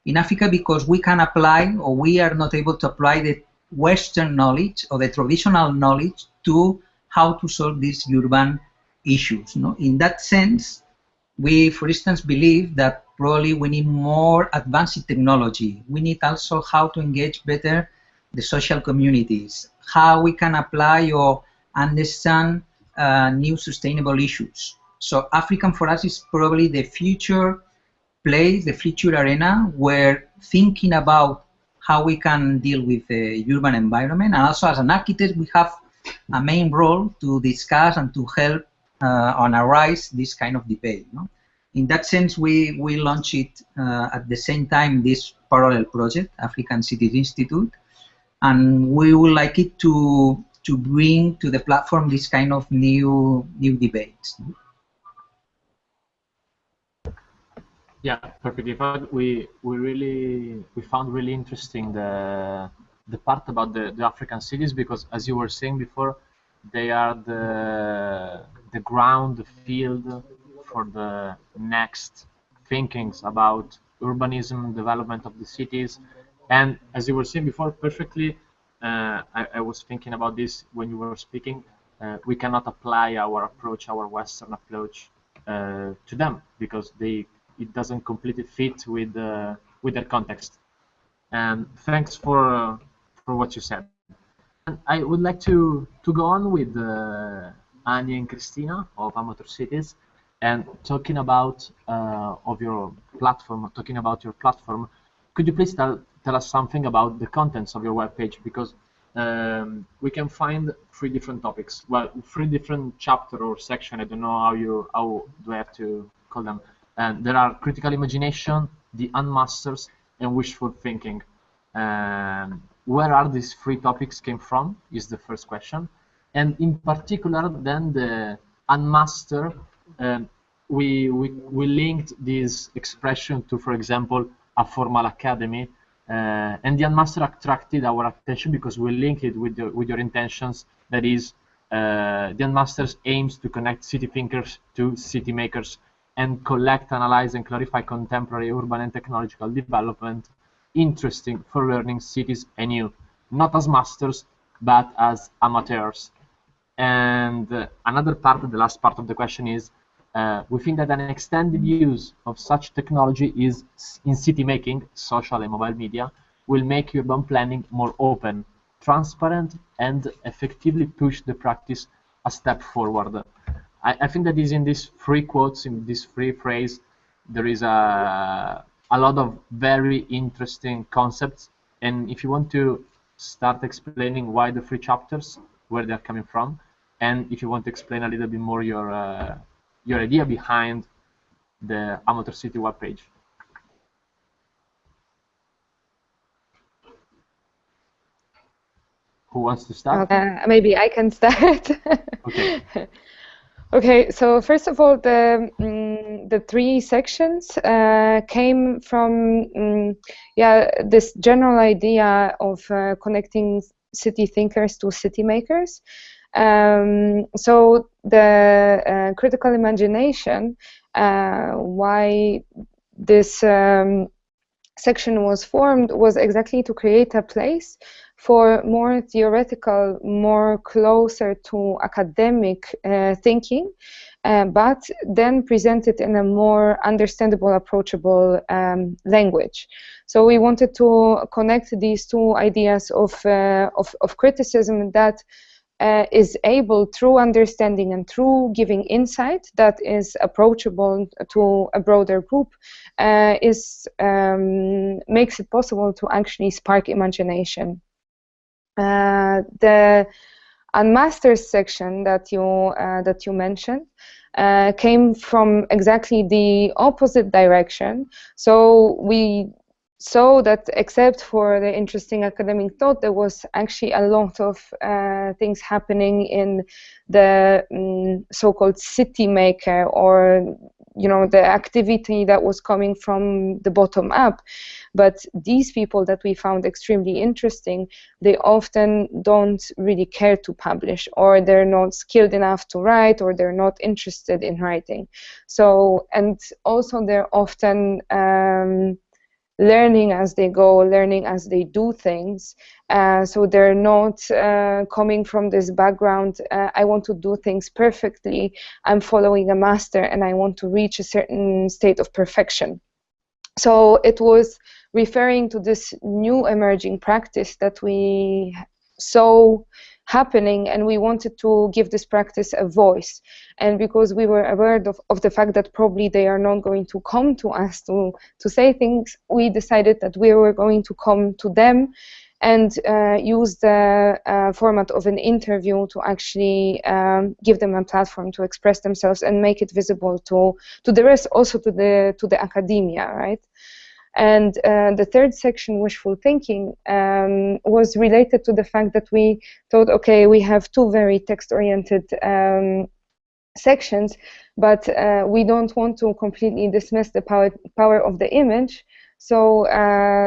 In Africa, because we can apply, or we are not able to apply the Western knowledge or the traditional knowledge to how to solve these urban issues. No? In that sense, we, for instance, believe that probably we need more advanced technology. We need also how to engage better the social communities, how we can apply or understand new sustainable issues. So African for us is probably the future place, the future arena where thinking about how we can deal with the urban environment, and also as an architect we have a main role to discuss and to help on a rise this kind of debate. No? In that sense, we launched it at the same time, this parallel project, African Cities Institute, and we would like it to bring to the platform this kind of new debates. Yeah, perfect. In fact, we found really interesting the part about the African cities, because as you were saying before, they are the ground, the field for the next thinkings about urbanism, development of the cities. And as you were saying before, perfectly, I was thinking about this when you were speaking. We cannot apply our approach, our Western approach, to them, because it doesn't completely fit with their context. And thanks for what you said. And I would like to go on with Ania and Cristina of Amateur Cities, and talking about your platform. Could you please tell us something about the contents of your webpage? Because we can find 3 different topics. Well, 3 different chapter or section. I don't know how do I have to call them. And there are critical imagination, the unmasters, and wishful thinking. Where are these 3 topics came from is the first question. And in particular, then the unmaster, we linked this expression to, for example, Aformal Academy, and the unmaster attracted our attention because we linked it with your intentions. That is, the unmasters aims to connect city thinkers to city makers and collect, analyze, and clarify contemporary urban and technological development interesting for learning cities anew, not as masters, but as amateurs. And another part, the last part of the question is, we think that an extended use of such technology is in city making, social and mobile media, will make urban planning more open, transparent, and effectively push the practice a step forward. I think that is in these 3 quotes, in this 3 phrase, there is a lot of very interesting concepts. And if you want to start explaining why the 3 chapters, where they're coming from, and if you want to explain a little bit more your idea behind the Amateur City webpage. Who wants to start? Maybe I can start. Okay. Okay, so first of all, the 3 sections came from this general idea of connecting city thinkers to city makers. So the critical imagination, why this section was formed, was exactly to create a place for more theoretical, more closer to academic thinking, but then presented in a more understandable, approachable language. So we wanted to connect these 2 ideas of criticism that is able, through understanding and through giving insight that is approachable to a broader group, makes it possible to actually spark imagination. The unmasters section that you mentioned came from exactly the opposite direction. So we saw that, except for the interesting academic thought, there was actually a lot of things happening in the so-called city maker, or the activity that was coming from the bottom up. But these people that we found extremely interesting, they often don't really care to publish, or they're not skilled enough to write, or they're not interested in writing. So, and also they're often learning as they go, learning as they do things. So they're not coming from this background, I want to do things perfectly, I'm following a master and I want to reach a certain state of perfection. So it was referring to this new emerging practice that we saw happening, and we wanted to give this practice a voice. And because we were aware of the fact that probably they are not going to come to us to say things, we decided that we were going to come to them and use the format of an interview to actually give them a platform to express themselves and make it visible to the rest, also to the academia, right? And the third section, wishful thinking, was related to the fact that we thought, okay, we have two very text-oriented sections, but we don't want to completely dismiss the power of the image. So,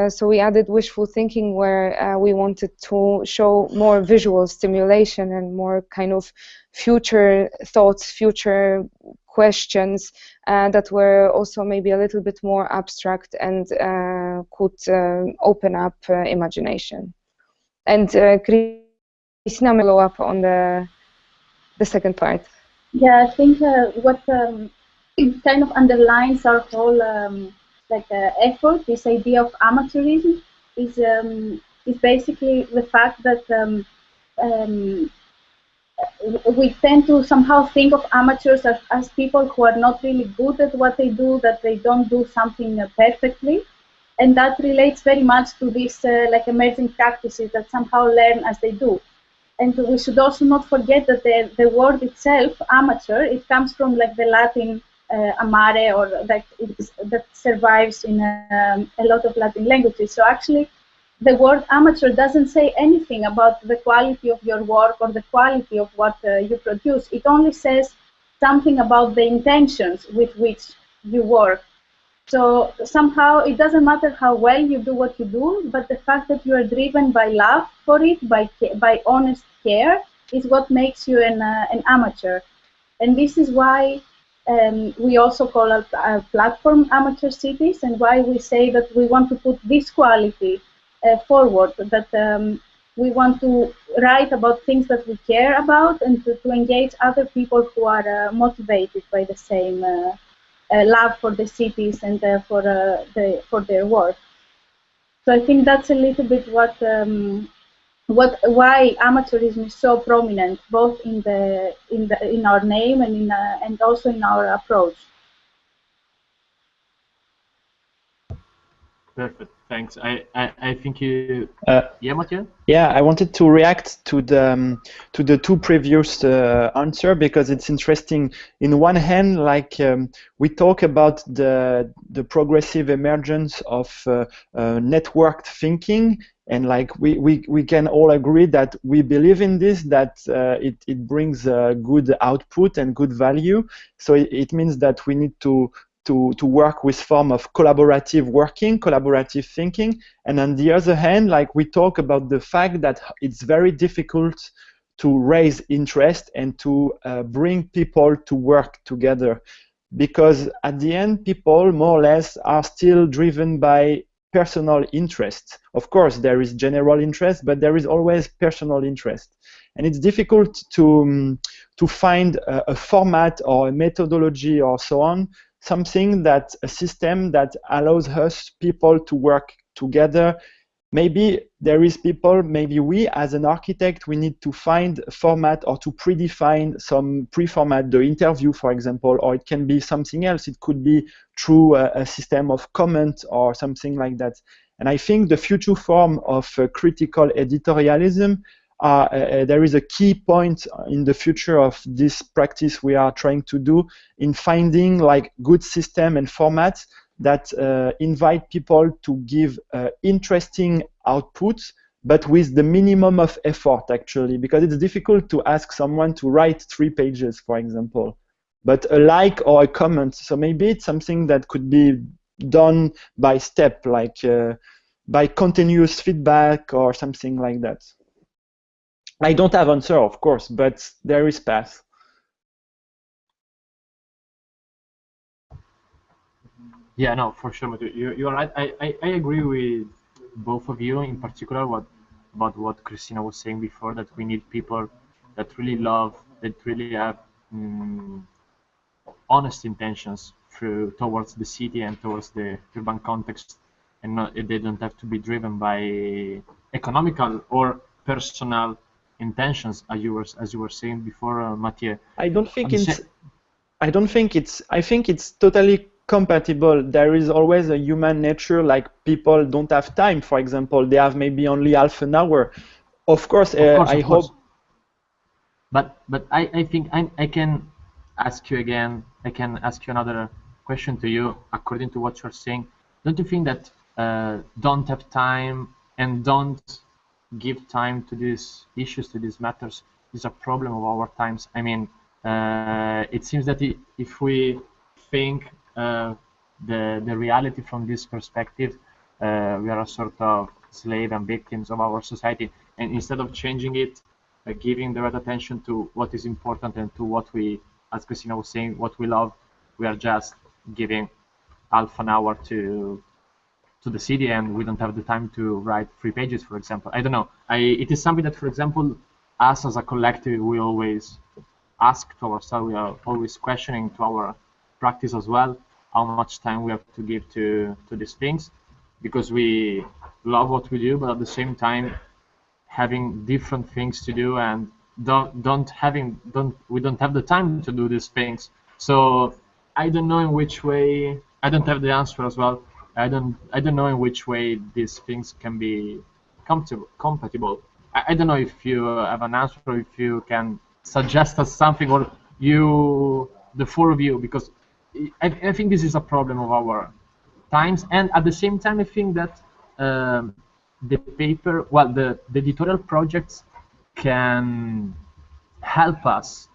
so we added wishful thinking, where we wanted to show more visual stimulation and more kind of future thoughts, future questions that were also maybe a little bit more abstract and could open up imagination. And Cristina may follow up on the second part. Yeah, I think what kind of underlines our whole effort, this idea of amateurism, is basically the fact that we tend to somehow think of amateurs as people who are not really good at what they do, that they don't do something perfectly, and that relates very much to this like emerging practices that somehow learn as they do. And we should also not forget that the word itself, amateur, it comes from like the Latin amare, or that survives in a lot of Latin languages. So actually, the word amateur doesn't say anything about the quality of your work or the quality of what you produce. It only says something about the intentions with which you work. So somehow it doesn't matter how well you do what you do, but the fact that you are driven by love for it, by honest care, is what makes you an amateur. And this is why we also call our platform Amateur Cities, and why we say that we want to put this quality forward, that we want to write about things that we care about, and to engage other people who are motivated by the same love for the cities and for their work. So I think that's a little bit why amateurism is so prominent, both in our name and also in our approach. Perfect. Thanks. I think you. Yeah, Mathieu. Yeah, I wanted to react to the two previous answer, because it's interesting. In one hand, like we talk about the progressive emergence of networked thinking, and like we can all agree that we believe in this, that it brings good output and good value. So it means that we need to work with form of collaborative working, collaborative thinking. And on the other hand, like we talk about the fact that it's very difficult to raise interest and to bring people to work together, because at the end, people more or less are still driven by personal interest. Of course, there is general interest, but there is always personal interest. And it's difficult to find a format or a methodology or so on, something a system that allows us people to work together. Maybe there is people, maybe we as an architect, we need to find a format or to predefine some pre-format, the interview, for example, or it can be something else. It could be through a system of comment or something like that. And I think the future form of critical editorialism, there is a key point in the future of this practice we are trying to do in finding like good system and formats that invite people to give interesting outputs, but with the minimum of effort, actually, because it's difficult to ask someone to write 3 pages, for example, but a like or a comment. So maybe it's something that could be done by step, like by continuous feedback or something like that. I don't have answer, of course, but there is path. Yeah, no, for sure, Mathieu. You're right. I agree with both of you, in particular about what Cristina was saying before, that we need people that really love, that really have honest intentions towards the city and towards the urban context, and they don't have to be driven by economical or personal intentions, as you were saying before, Mathieu. I think it's totally compatible. There is always a human nature, like people don't have time, for example. They have maybe only half an hour. Of course, I hope. But I think I can ask you again. I can ask you another question to you. According to what you're saying, don't you think that don't have time and don't give time to these issues, to these matters, is a problem of our times? I mean, it seems that if we think the reality from this perspective, we are a sort of slave and victims of our society, and instead of changing it, giving the right attention to what is important and to what we, as Cristina was saying, what we love, we are just giving half an hour to the city, and we don't have the time to write 3 pages, for example. I don't know. It is something that, for example, us as a collective, we always ask to ourselves. We are always questioning to our practice as well how much time we have to give to these things, because we love what we do, but at the same time having different things to do, and we don't have the time to do these things. So I don't know in which way. I don't have the answer as well. I don't know in which way these things can be compatible. I don't know if you have an answer, or if you can suggest us something, or you, the 4 of you, because I think this is a problem of our times. And at the same time, I think that the paper, well, the editorial projects can help us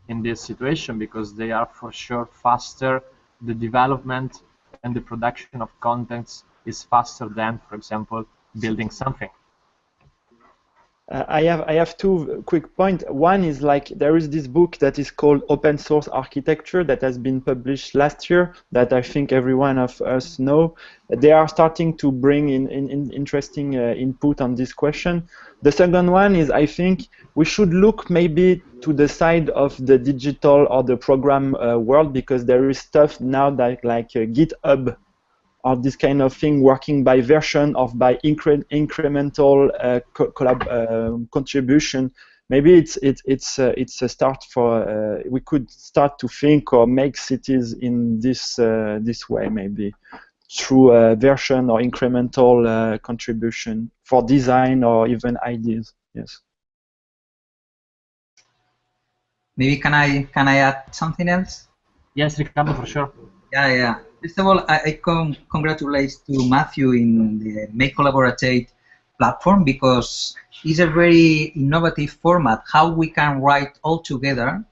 in this situation, because they are for sure faster. The development and the production of contents is faster than, for example, building something. I have 2 quick points. One is, like, there is this book that is called Open Source Architecture that has been published last year, that I think every one of us know. They are starting to bring in interesting input on this question. The second one is, I think we should look maybe to the side of the digital or the program world, because there is stuff now that, like GitHub or this kind of thing, working by version or by incremental contribution. Maybe it's a start for we could start to think or make cities in this way, maybe through a version or incremental contribution for design or even ideas. Yes. Maybe can I add something else? Yes, Ricardo, for sure. Yeah. First of all, I congratulate to Mathieu in the Make Collaborate platform, because it's a very innovative format, how we can write all together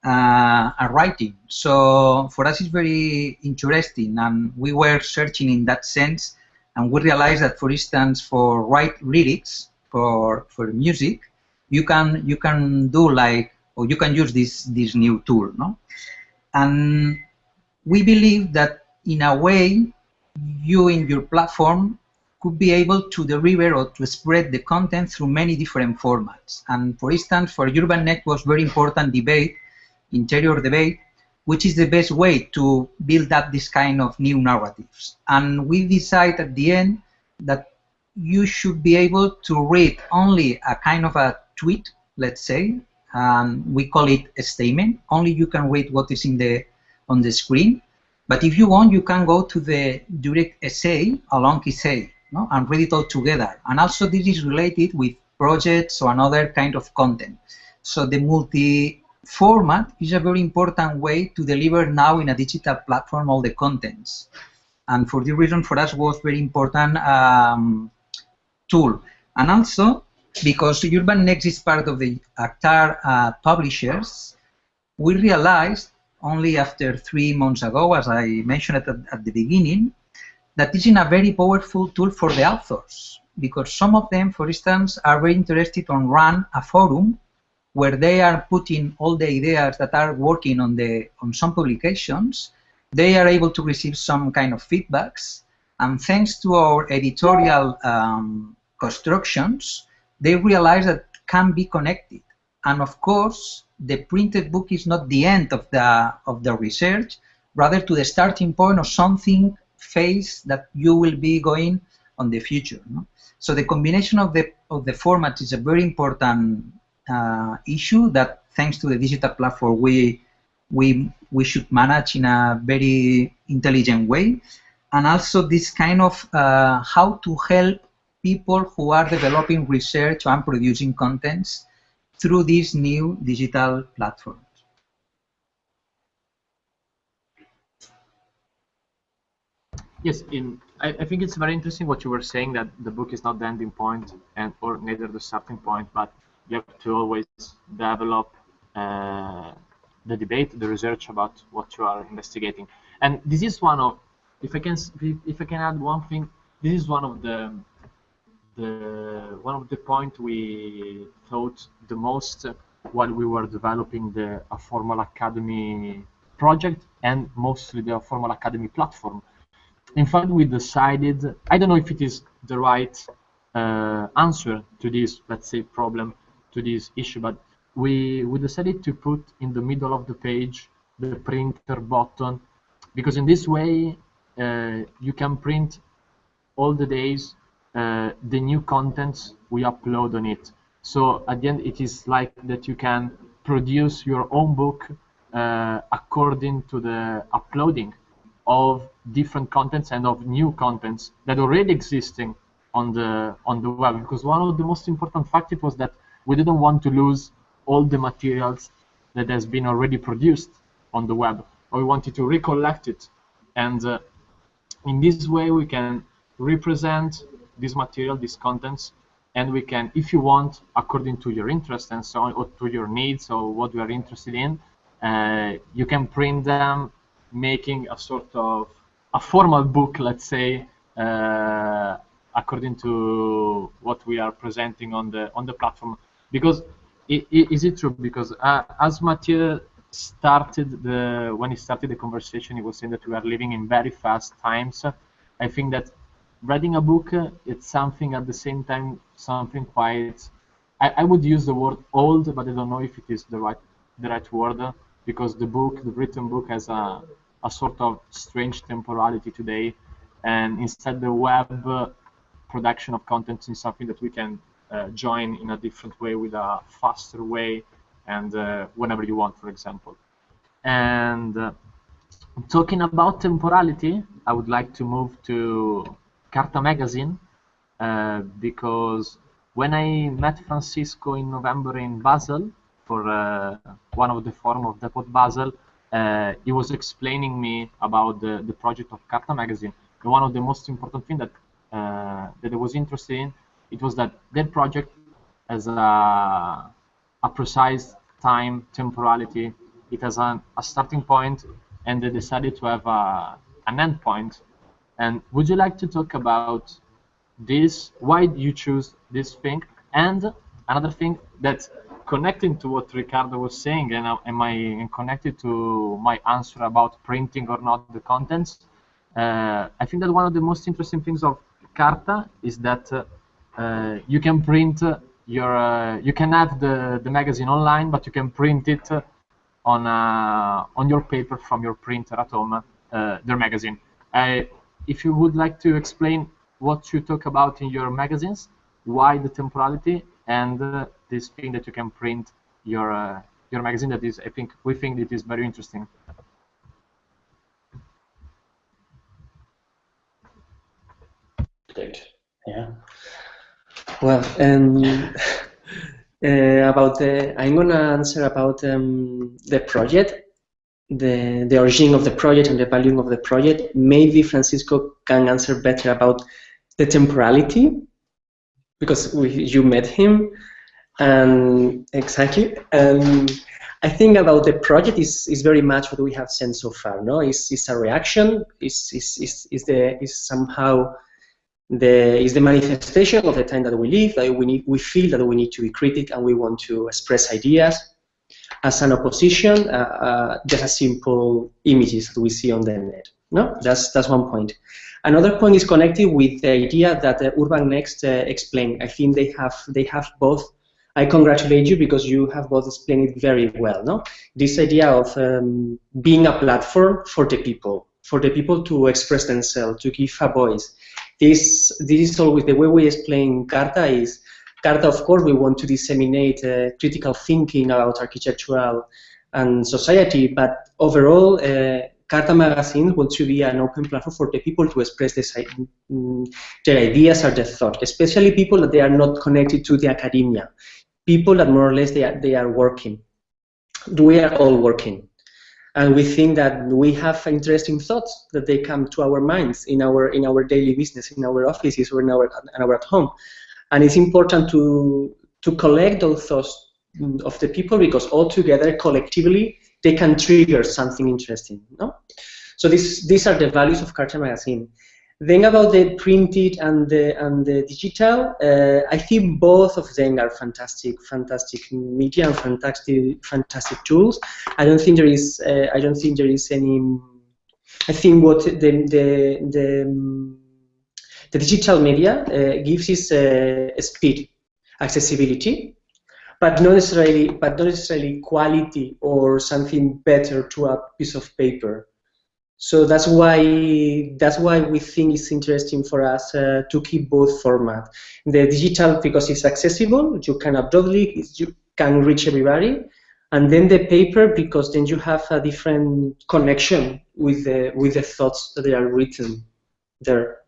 a writing. So for us it's very interesting, and we were searching in that sense, and we realized that, for instance, for write lyrics for music, you can do like, or you can use this new tool, no? And we believe that in a way, you in your platform could be able to deliver or to spread the content through many different formats. And for instance, for UrbanNet was very important debate, interior debate, which is the best way to build up this kind of new narratives. And we decide at the end that you should be able to read only a kind of a tweet, let's say, we call it a statement. Only you can read what is on the screen. But if you want, you can go to the direct essay, a long essay, no? And read it all together. And also this is related with projects or another kind of content. So the multi-format is a very important way to deliver now in a digital platform all the contents. And for this reason, for us, was very important tool. And also, because UrbanNext is part of the ACTAR publishers, we realized only after 3 months ago, as I mentioned at the beginning, that this is a very powerful tool for the authors, because some of them, for instance, are very interested on run a forum where they are putting all the ideas that are working on some publications. They are able to receive some kind of feedbacks, and thanks to our editorial constructions, they realize that can be connected. And of course, the printed book is not the end of the research, rather to the starting point of something phase that you will be going on the future. No? So the combination of the formats is a very important issue that, thanks to the digital platform, we we should manage in a very intelligent way, and also this kind of how to help people who are developing research and producing contents through these new digital platforms. Yes, I think it's very interesting what you were saying, that the book is not the ending point or neither the starting point, but you have to always develop the debate, the research about what you are investigating. And this is one of, if I can add one thing, this is one of the point we thought the most while we were developing the Aformal Academy project, and mostly the Aformal Academy platform. In fact, we decided, I don't know if it is the right answer to this, let's say, problem, to this issue, but we decided to put in the middle of the page the printer button, because in this way you can print all the days the new contents we upload on it. So at the end, it is like that you can produce your own book according to the uploading of different contents and of new contents that already existing on the web. Because one of the most important factors was that we didn't want to lose all the materials that has been already produced on the web. We wanted to recollect it, and in this way we can represent this material, these contents, and we can, if you want, according to your interest and so on, or to your needs or what you are interested in, you can print them, making a sort of a formal book, let's say, according to what we are presenting on the platform. Because is it true? Because as Mathieu started when he started the conversation, he was saying that we are living in very fast times. I think that writing a book, it's something at the same time, something quite, I would use the word old, but I don't know if it is the right word, because the written book has a sort of strange temporality today, and instead the web production of content is something that we can join in a different way, with a faster way, and whenever you want, for example. And talking about temporality, I would like to move to Cartha magazine, because when I met Francisco in November in Basel for one of the forum of Depot Basel, he was explaining me about the project of Cartha magazine. And one of the most important things that I was interested in, it was that their project has a precise time, temporality. It has a starting point, and they decided to have an end point. And would you like to talk about this? Why do you choose this thing? And another thing that's connecting to what Ricardo was saying, and am I connected to my answer about printing or not the contents? I think that one of the most interesting things of Cartha is that you can print you can have the magazine online, but you can print it on your paper from your printer at home, their magazine. If you would like to explain what you talk about in your magazines, why the temporality, and this thing that you can print your magazine, that is, we think it is very interesting. Great. Yeah. Well, I'm gonna answer about the project, the origin of the project and the value of the project. Maybe Francisco can answer better about the temporality, because you met him, and exactly. I think about the project is very much what we have seen so far. No, it's a reaction. Is somehow the manifestation of the time that we live. That we feel that we need to be critical, and we want to express ideas as an opposition. Just a simple images that we see on the net. No, that's one point. Another point is connected with the idea that Urban Next explained. I think they have both. I congratulate you, because you have both explained it very well. No, this idea of being a platform for the people to express themselves, to give a voice. This is always the way we explain Cartha. Of course, we want to disseminate critical thinking about architectural and society. But overall, Cartha magazine wants to be an open platform for the people to express their ideas or their thoughts, especially people that they are not connected to the academia, people that more or less they are working. We are all working, and we think that we have interesting thoughts that they come to our minds in our daily business, in our offices, or in our at home, and it's important to collect those thoughts of the people, because all together, collectively, they can trigger something interesting. No? So these are the values of Cartha magazine. Then about the printed and the digital, I think both of them are fantastic media and fantastic tools. I don't think there is any. I think what the digital media gives is speed, accessibility, but not necessarily quality or something better to a piece of paper. So that's why we think it's interesting for us to keep both formats. The digital, because it's accessible, you can upload it, you can reach everybody, and then the paper, because then you have a different connection with the thoughts that they are written there.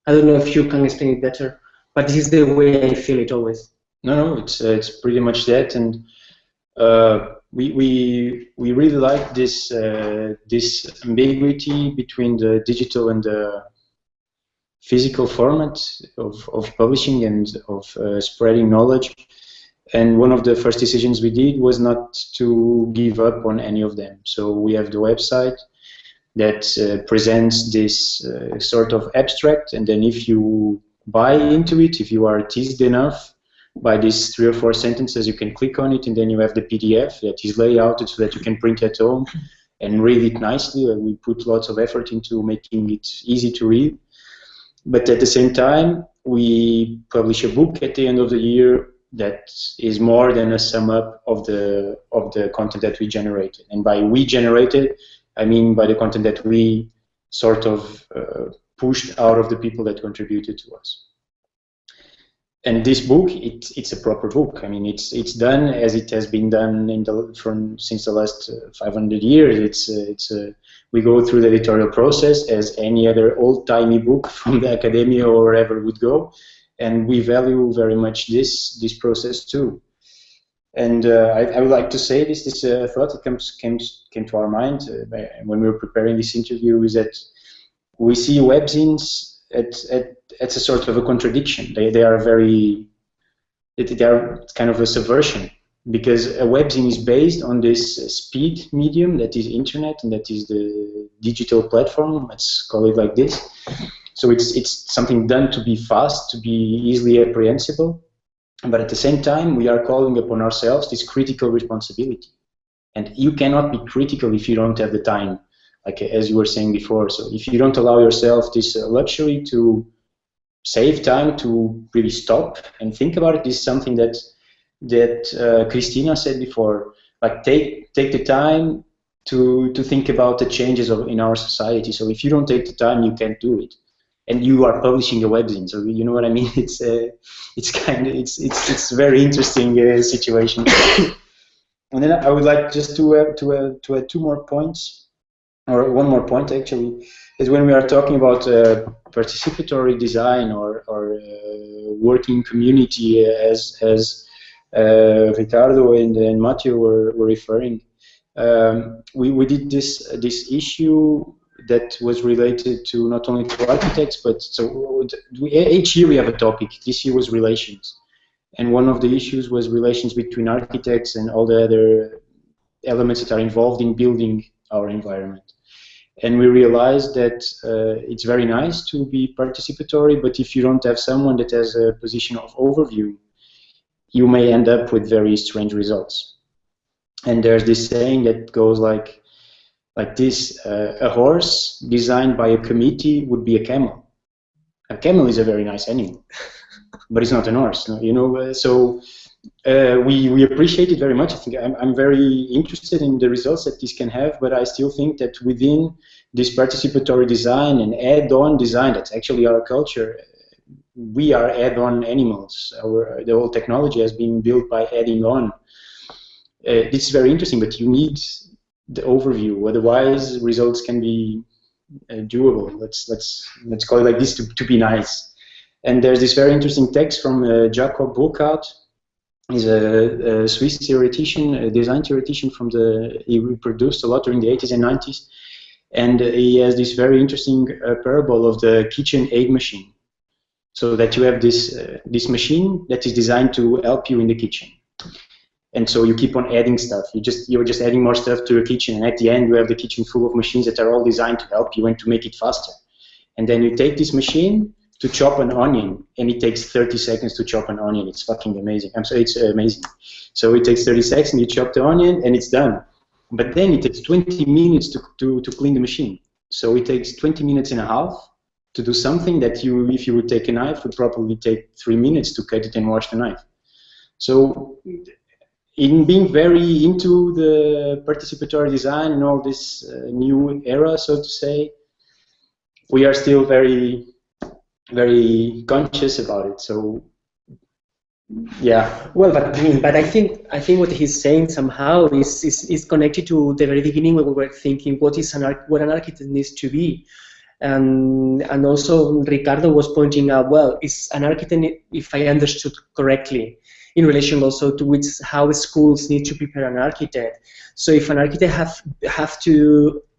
I don't know if you can explain it better, but this is the way I feel it always. No, it's pretty much that, and we really like this ambiguity between the digital and the physical format of publishing and of spreading knowledge. And one of the first decisions we did was not to give up on any of them. So we have the website that presents this sort of abstract, and then if you buy into it, if you are teased enough by these 3 or 4 sentences, you can click on it, and then you have the PDF that is layouted so that you can print at home and read it nicely. We put lots of effort into making it easy to read. But at the same time, we publish a book at the end of the year that is more than a sum up of the content that we generated. And by we generated, I mean by the content that we sort of pushed out of the people that contributed to us. And this book, it's a proper book. I mean, it's done as it has been done since the last 500 years. We go through the editorial process as any other old-timey book from the academia or wherever would go, and we value very much this process too. And I would like to say this thought that came to our mind when we were preparing this interview, is that we see webzines it's a sort of a contradiction. They are kind of a subversion, because a webzine is based on this speed medium that is internet and that is the digital platform. Let's call it like this. So it's something done to be fast, to be easily apprehensible, but at the same time we are calling upon ourselves this critical responsibility. And you cannot be critical if you don't have the time, like as you were saying before. So if you don't allow yourself this luxury to save time to really stop and think about it, this is something that Cristina said before. Like take the time to think about the changes in our society. So if you don't take the time, you can't do it. And you are publishing a webzine, so you know what I mean. It's a very interesting situation. And then I would like just to add 2 more points, or 1 more point actually, is when we are talking about participatory design or working community, as Ricardo and Mathieu were referring. We did this issue that was related to not only to architects, but each year we have a topic. This year was relations, and one of the issues was relations between architects and all the other elements that are involved in building our environment. And we realized that it's very nice to be participatory, but if you don't have someone that has a position of overview, you may end up with very strange results. And there's this saying that goes like this: a horse designed by a committee would be a camel. A camel is a very nice animal, but it's not an horse, you know. So we appreciate it very much. I think I'm very interested in the results that this can have, but I still think that within this participatory design and add-on design, that's actually our culture. We are add-on animals. The whole technology has been built by adding on. this is very interesting, but you need the overview. Otherwise, results can be doable. Let's call it like this to be nice. And there's this very interesting text from Jacob Burckhardt. He's a Swiss theoretician, a design theoretician he reproduced a lot during the 80s and 90s. And he has this very interesting parable of the kitchen aid machine. So that you have this machine that is designed to help you in the kitchen. And so you keep on adding stuff. You're just adding more stuff to your kitchen, and at the end you have the kitchen full of machines that are all designed to help you and to make it faster. And then you take this machine to chop an onion, and it takes 30 seconds to chop an onion. It's fucking amazing. I'm sorry, it's amazing. So it takes 30 seconds, you chop the onion, and it's done. But then it takes 20 minutes to clean the machine. So it takes 20 minutes and a half to do something that if you would take a knife, would probably take 3 minutes to cut it and wash the knife. So in being very into the participatory design and all this new era, so to say, we are still very, very conscious about it. So, yeah. Well, but I think what he's saying somehow is connected to the very beginning when we were thinking what an architect needs to be. And also Ricardo was pointing out, well, is an architect, if I understood correctly, in relation also to how schools need to prepare an architect. So if an architect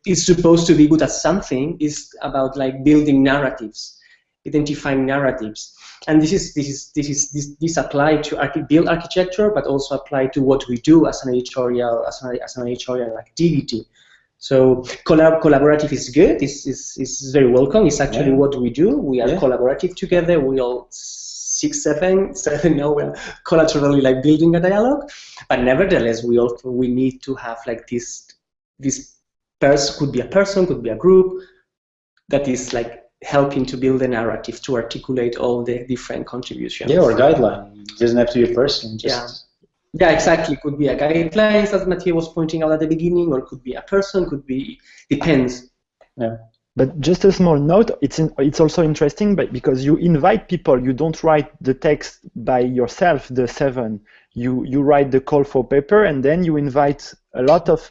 is supposed to be good at something, is about like building narratives, identifying narratives, and this apply to build architecture, but also apply to what we do as an editorial activity. So collaborative is good. It's very welcome. It's actually what we do. We are collaborative together. We all 6, 7 now we're collaterally like building a dialogue. But nevertheless, we need to have like this person, could be a person, could be a group, that is like helping to build a narrative, to articulate all the different contributions. Yeah, or guideline. It doesn't have to be a person. Yeah, exactly. Could be a guidelines, as Mathieu was pointing out at the beginning, or could be a person, depends. Yeah. But just a small note, it's also interesting, but because you invite people, you don't write the text by yourself, the 7. You write the call for paper, and then you invite a lot of.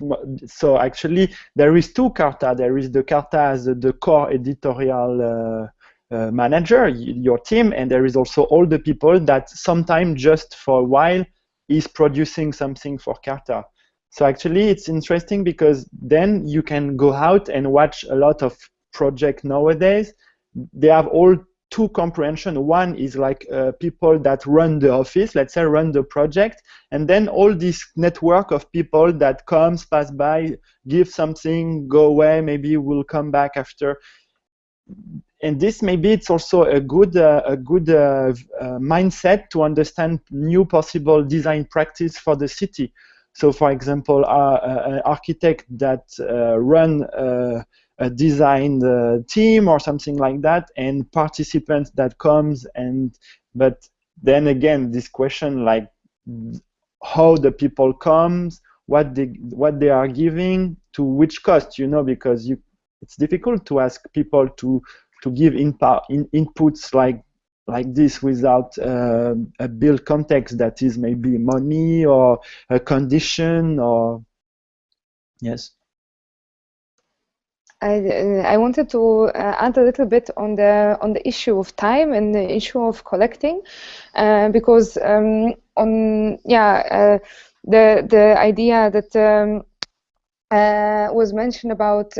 So actually, there is 2 Cartha. There is the Cartha as the core editorial manager, your team, and there is also all the people that sometimes just for a while is producing something for Cartha. So actually it's interesting because then you can go out and watch a lot of projects nowadays. They have all 2 comprehensions. One is like people that run the office, let's say run the project, and then all this network of people that comes, pass by, give something, go away, maybe will come back after. And this maybe it's also a good mindset to understand new possible design practice for the city. So, for example, an architect that run a design team or something like that, and participants that comes but then again this question like how the people comes, what they are giving, to which cost, because it's difficult to ask people to give inputs like this without a build context that is maybe money or a condition or yes. I wanted to add a little bit on the issue of time and the issue of collecting, because the idea that was mentioned about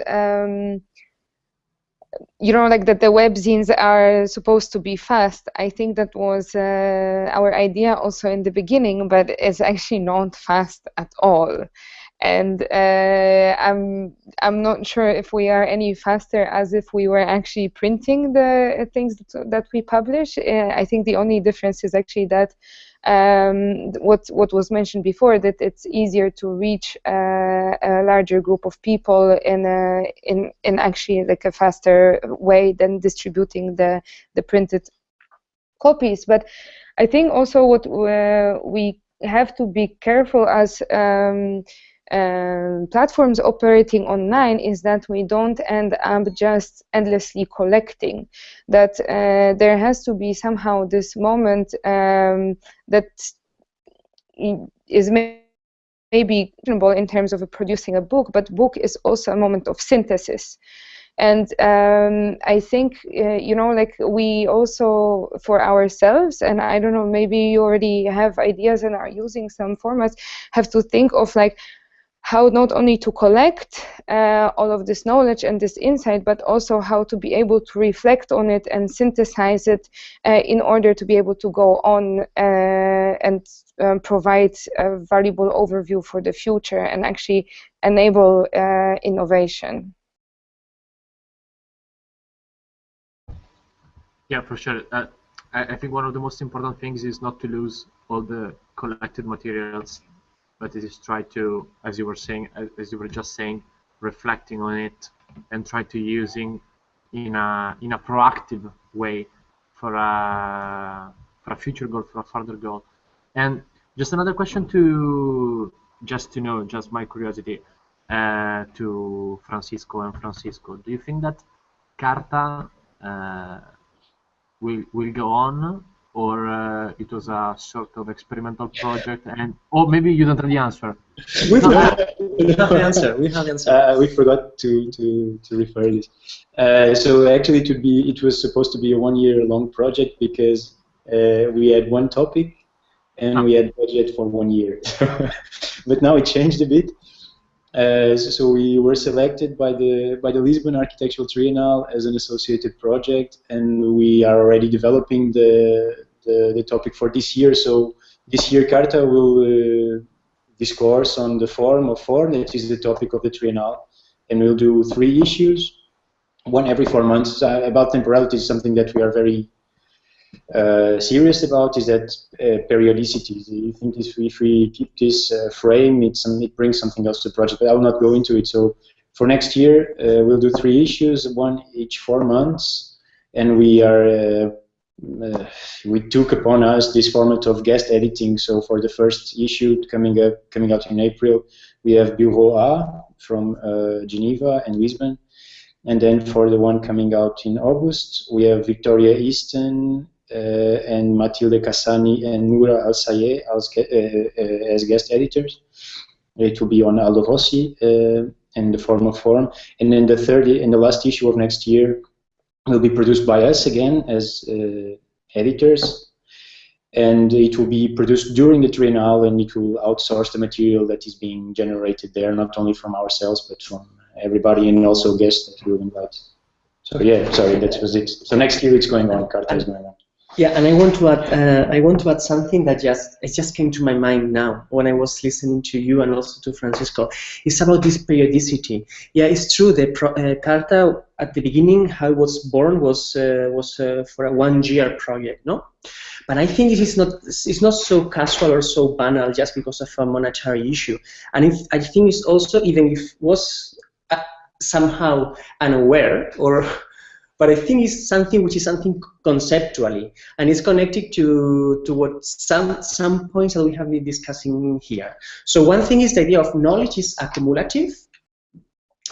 like that the webzines are supposed to be fast. I think that was our idea also in the beginning, but it's actually not fast at all. And I'm not sure if we are any faster as if we were actually printing the things that we publish. I think the only difference is actually that what was mentioned before, that it's easier to reach a larger group of people in actually like a faster way than distributing the printed copies. But I think also what we have to be careful as platforms operating online is that we don't end up just endlessly collecting, that there has to be somehow this moment that is maybe reasonable in terms of producing a book, but book is also a moment of synthesis. And I think, you know, like we also, for ourselves, and I don't know, maybe you already have ideas and are using some formats, have to think of like how not only to collect all of this knowledge and this insight, but also how to be able to reflect on it and synthesize it in order to be able to go on and provide a valuable overview for the future and actually enable innovation. Yeah, for sure. I think one of the most important things is not to lose all the collected materials, but it is try to, as you were saying, as you were just saying, reflecting on it and try to using in a proactive way for a future goal, for a further goal. And just another question to just my curiosity to Francisco and Francisco. Do you think that Cartha will go on, or it was a sort of experimental project? And maybe you don't have the answer. We have the answer. We have the answer. We forgot to refer this. So actually, it was supposed to be a 1-year-long project because we had one topic and we had budget for 1 year. But now it changed a bit. So we were selected by the Lisbon Architectural Triennale as an associated project, and we are already developing the topic for this year. So this year Cartha will discourse on the form of form, that is the topic of the Triennale, and we'll do 3 issues, one every 4 months. About temporality is something that we are very serious about, is that periodicity. I think if we keep this frame, it brings something else to the project, but I will not go into it. So for next year, we'll do 3 issues, one each 4 months, and we took upon us this format of guest editing. So for the first issue coming out in April, we have Bureau A from Geneva and Lisbon, and then for the one coming out in August, we have Victoria Easton and Mathilde Cassani and Moura Al-Sayeh as guest editors. It will be on Aldo Rossi in the form of form. And then the third and the last issue of next year will be produced by us again as editors. And it will be produced during the Triennale, and it will outsource the material that is being generated there, not only from ourselves, but from everybody, and also guests that we'll invite. So yeah, sorry, that was it. So next year it's going on, Cartha is going on. Yeah, and I want to add something that just came to my mind now when I was listening to you and also to Francisco. It's about this periodicity. Yeah, it's true. The Cartha at the beginning, how it was born, was for a 1-year project, no? But I think it's not so casual or so banal just because of a monetary issue. And I think it's also, even if it was somehow unaware, but I think it's something which is something conceptually, and it's connected to what some points that we have been discussing here. So one thing is the idea of knowledge is accumulative,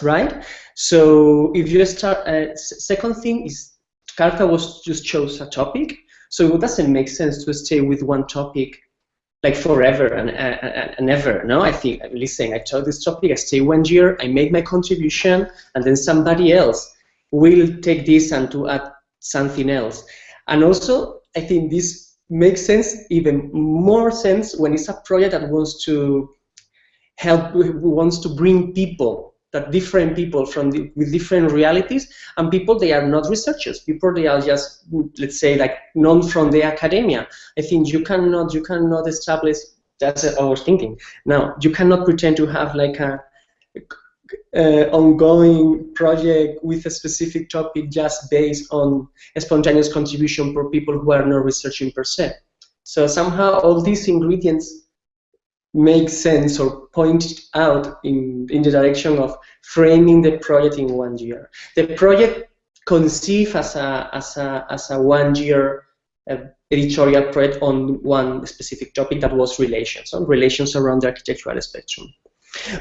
right? So if you start, second thing is Cartha was just chose a topic, so it doesn't make sense to stay with one topic like forever and ever. No, I think, listen, I chose this topic, I stay 1 year, I make my contribution, and then somebody else will take this and to add something else. And also, I think this makes sense, even more sense, when it's a project that wants to help, wants to bring people, that different people with different realities, and people, they are not researchers, people, they are just, let's say, like known from the academia. I think you cannot establish, that's our thinking. Now, you cannot pretend to have like a ongoing project with a specific topic just based on a spontaneous contribution for people who are not researching per se. So somehow all these ingredients make sense or point out in the direction of framing the project in 1 year. The project conceived as a 1 year editorial project on one specific topic that was relations, on relations around the architectural spectrum.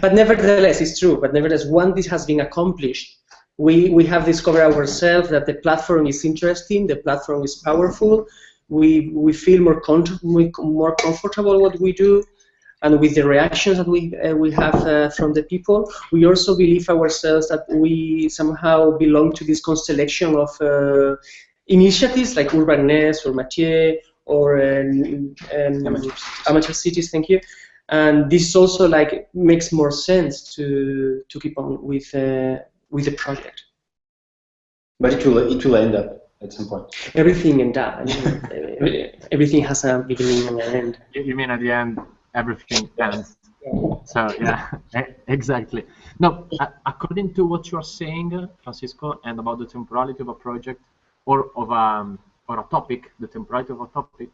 But nevertheless, it's true, but nevertheless, once this has been accomplished, we have discovered ourselves that the platform is interesting, the platform is powerful, we feel more comfortable what we do, And with the reactions that we have from the people, we also believe ourselves that we somehow belong to this constellation of initiatives like Ordonez or Mathieu or Amateur Cities. Thank you. And this also like makes more sense to keep on with the project. But it will end up at some point. Everything ends up. Everything has a beginning and an end. You mean at the end everything ends? So yeah, exactly. No, according to what you are saying, Francisco, and about the temporality of a project or of a topic, the temporality of a topic,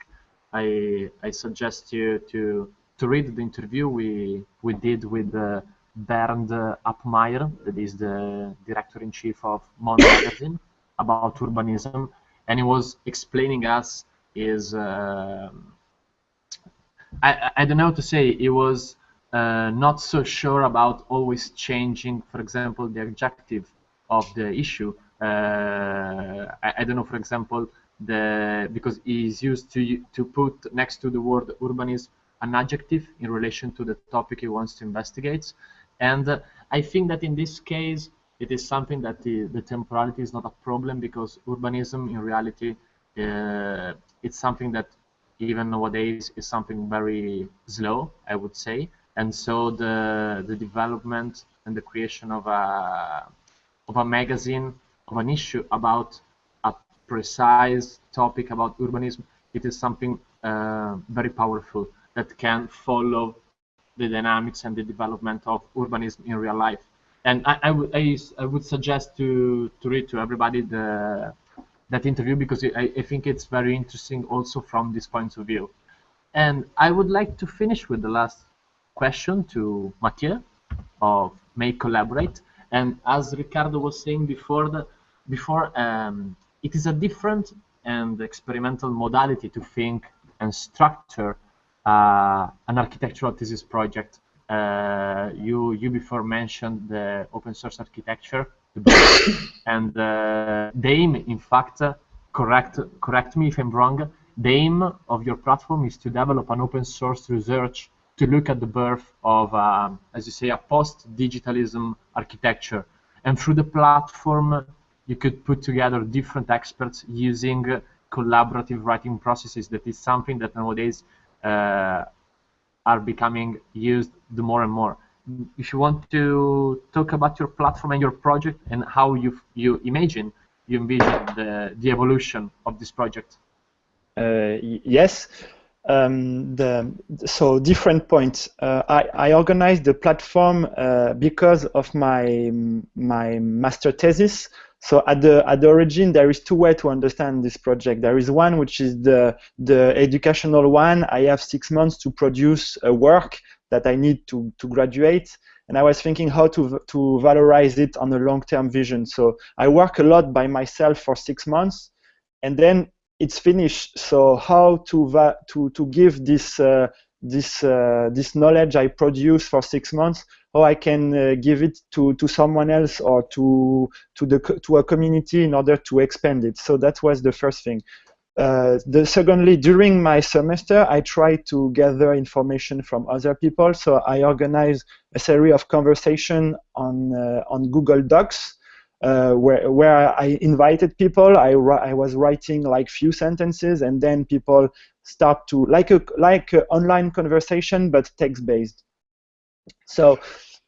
I suggest you to read the interview we did with Bernd Appmeyer, that is the director-in-chief of Mond magazine, about urbanism, and he was explaining us is I don't know how to say, he was not so sure about always changing, for example, the adjective of the issue. I don't know, for example, because he is used to put next to the word urbanism an adjective in relation to the topic he wants to investigate. And I think that in this case, it is something that the temporality is not a problem, because urbanism in reality, it's something that even nowadays is something very slow, I would say. And so the development and the creation of a magazine, of an issue about a precise topic about urbanism, it is something very powerful that can follow the dynamics and the development of urbanism in real life. And I would suggest to read to everybody that interview, because I think it's very interesting also from this point of view. And I would like to finish with the last question to Mathieu of May Collaborate. And as Ricardo was saying before, it is a different and experimental modality to think and structure an architectural thesis project. You before mentioned the open source architecture, and the aim, in fact, correct me if I'm wrong, the aim of your platform is to develop an open source research to look at the birth of, as you say, a post-digitalism architecture. And through the platform, you could put together different experts using collaborative writing processes. That is something that nowadays are becoming used the more and more. If you want to talk about your platform and your project and how you envision the evolution of this project. Yes. So different points. I organized the platform because of my master thesis. So at the origin, there is two ways to understand this project. There is one which is the educational one. I have 6 months to produce a work that I need to graduate, and I was thinking how to valorize it on a long-term vision. So I work a lot by myself for 6 months, and then it's finished. So how to give this this knowledge I produce for 6 months, how I can give it to someone else or to a community in order to expand it. So that was the first thing. Secondly, during my semester, I tried to gather information from other people. So I organized a series of conversation on Google Docs, where I invited people. I was writing like few sentences, and then people start to like a online conversation, but text-based. So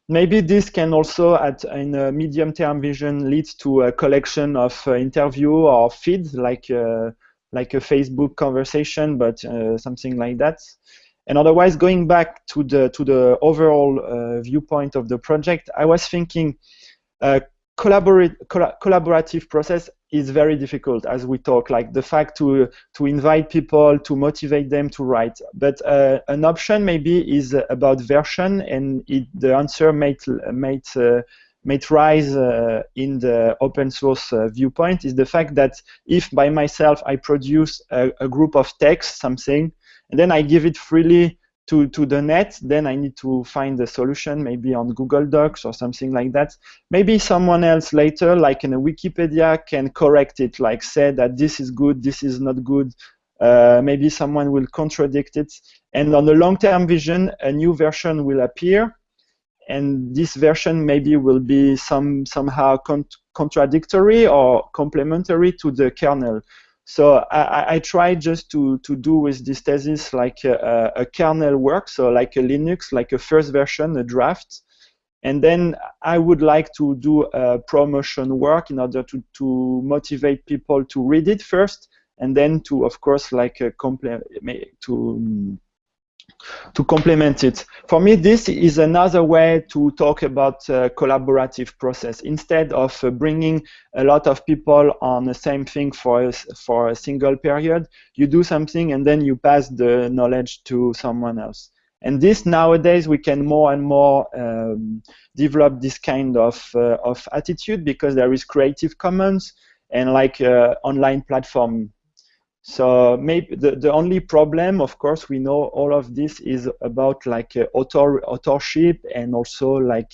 maybe this can also, in a medium-term vision, lead to a collection of interview or feeds, like a Facebook conversation, but something like that. And otherwise, going back to the overall viewpoint of the project, I was thinking collaborative process is very difficult, as we talk, like the fact to invite people, to motivate them to write. But an option maybe is about version, and the answer might rise in the open source viewpoint, is the fact that if by myself I produce a group of text, something, and then I give it freely to the net, then I need to find a solution, maybe on Google Docs or something like that. Maybe someone else later, like in a Wikipedia, can correct it, like say that this is good, this is not good, maybe someone will contradict it, and on the long-term vision, a new version will appear, and this version maybe will be somehow contradictory or complementary to the kernel. So I try just to do with this thesis like a kernel work, so like a Linux, like a first version, a draft, and then I would like to do a promotion work in order to motivate people to read it first, and then to, of course, like to complement it. For me, this is another way to talk about collaborative process. Instead of bringing a lot of people on the same thing for a single period, you do something and then you pass the knowledge to someone else. And this nowadays we can more and more develop this kind of attitude, because there is Creative Commons and like online platform. So maybe the only problem, of course, we know all of this is about like authorship, and also like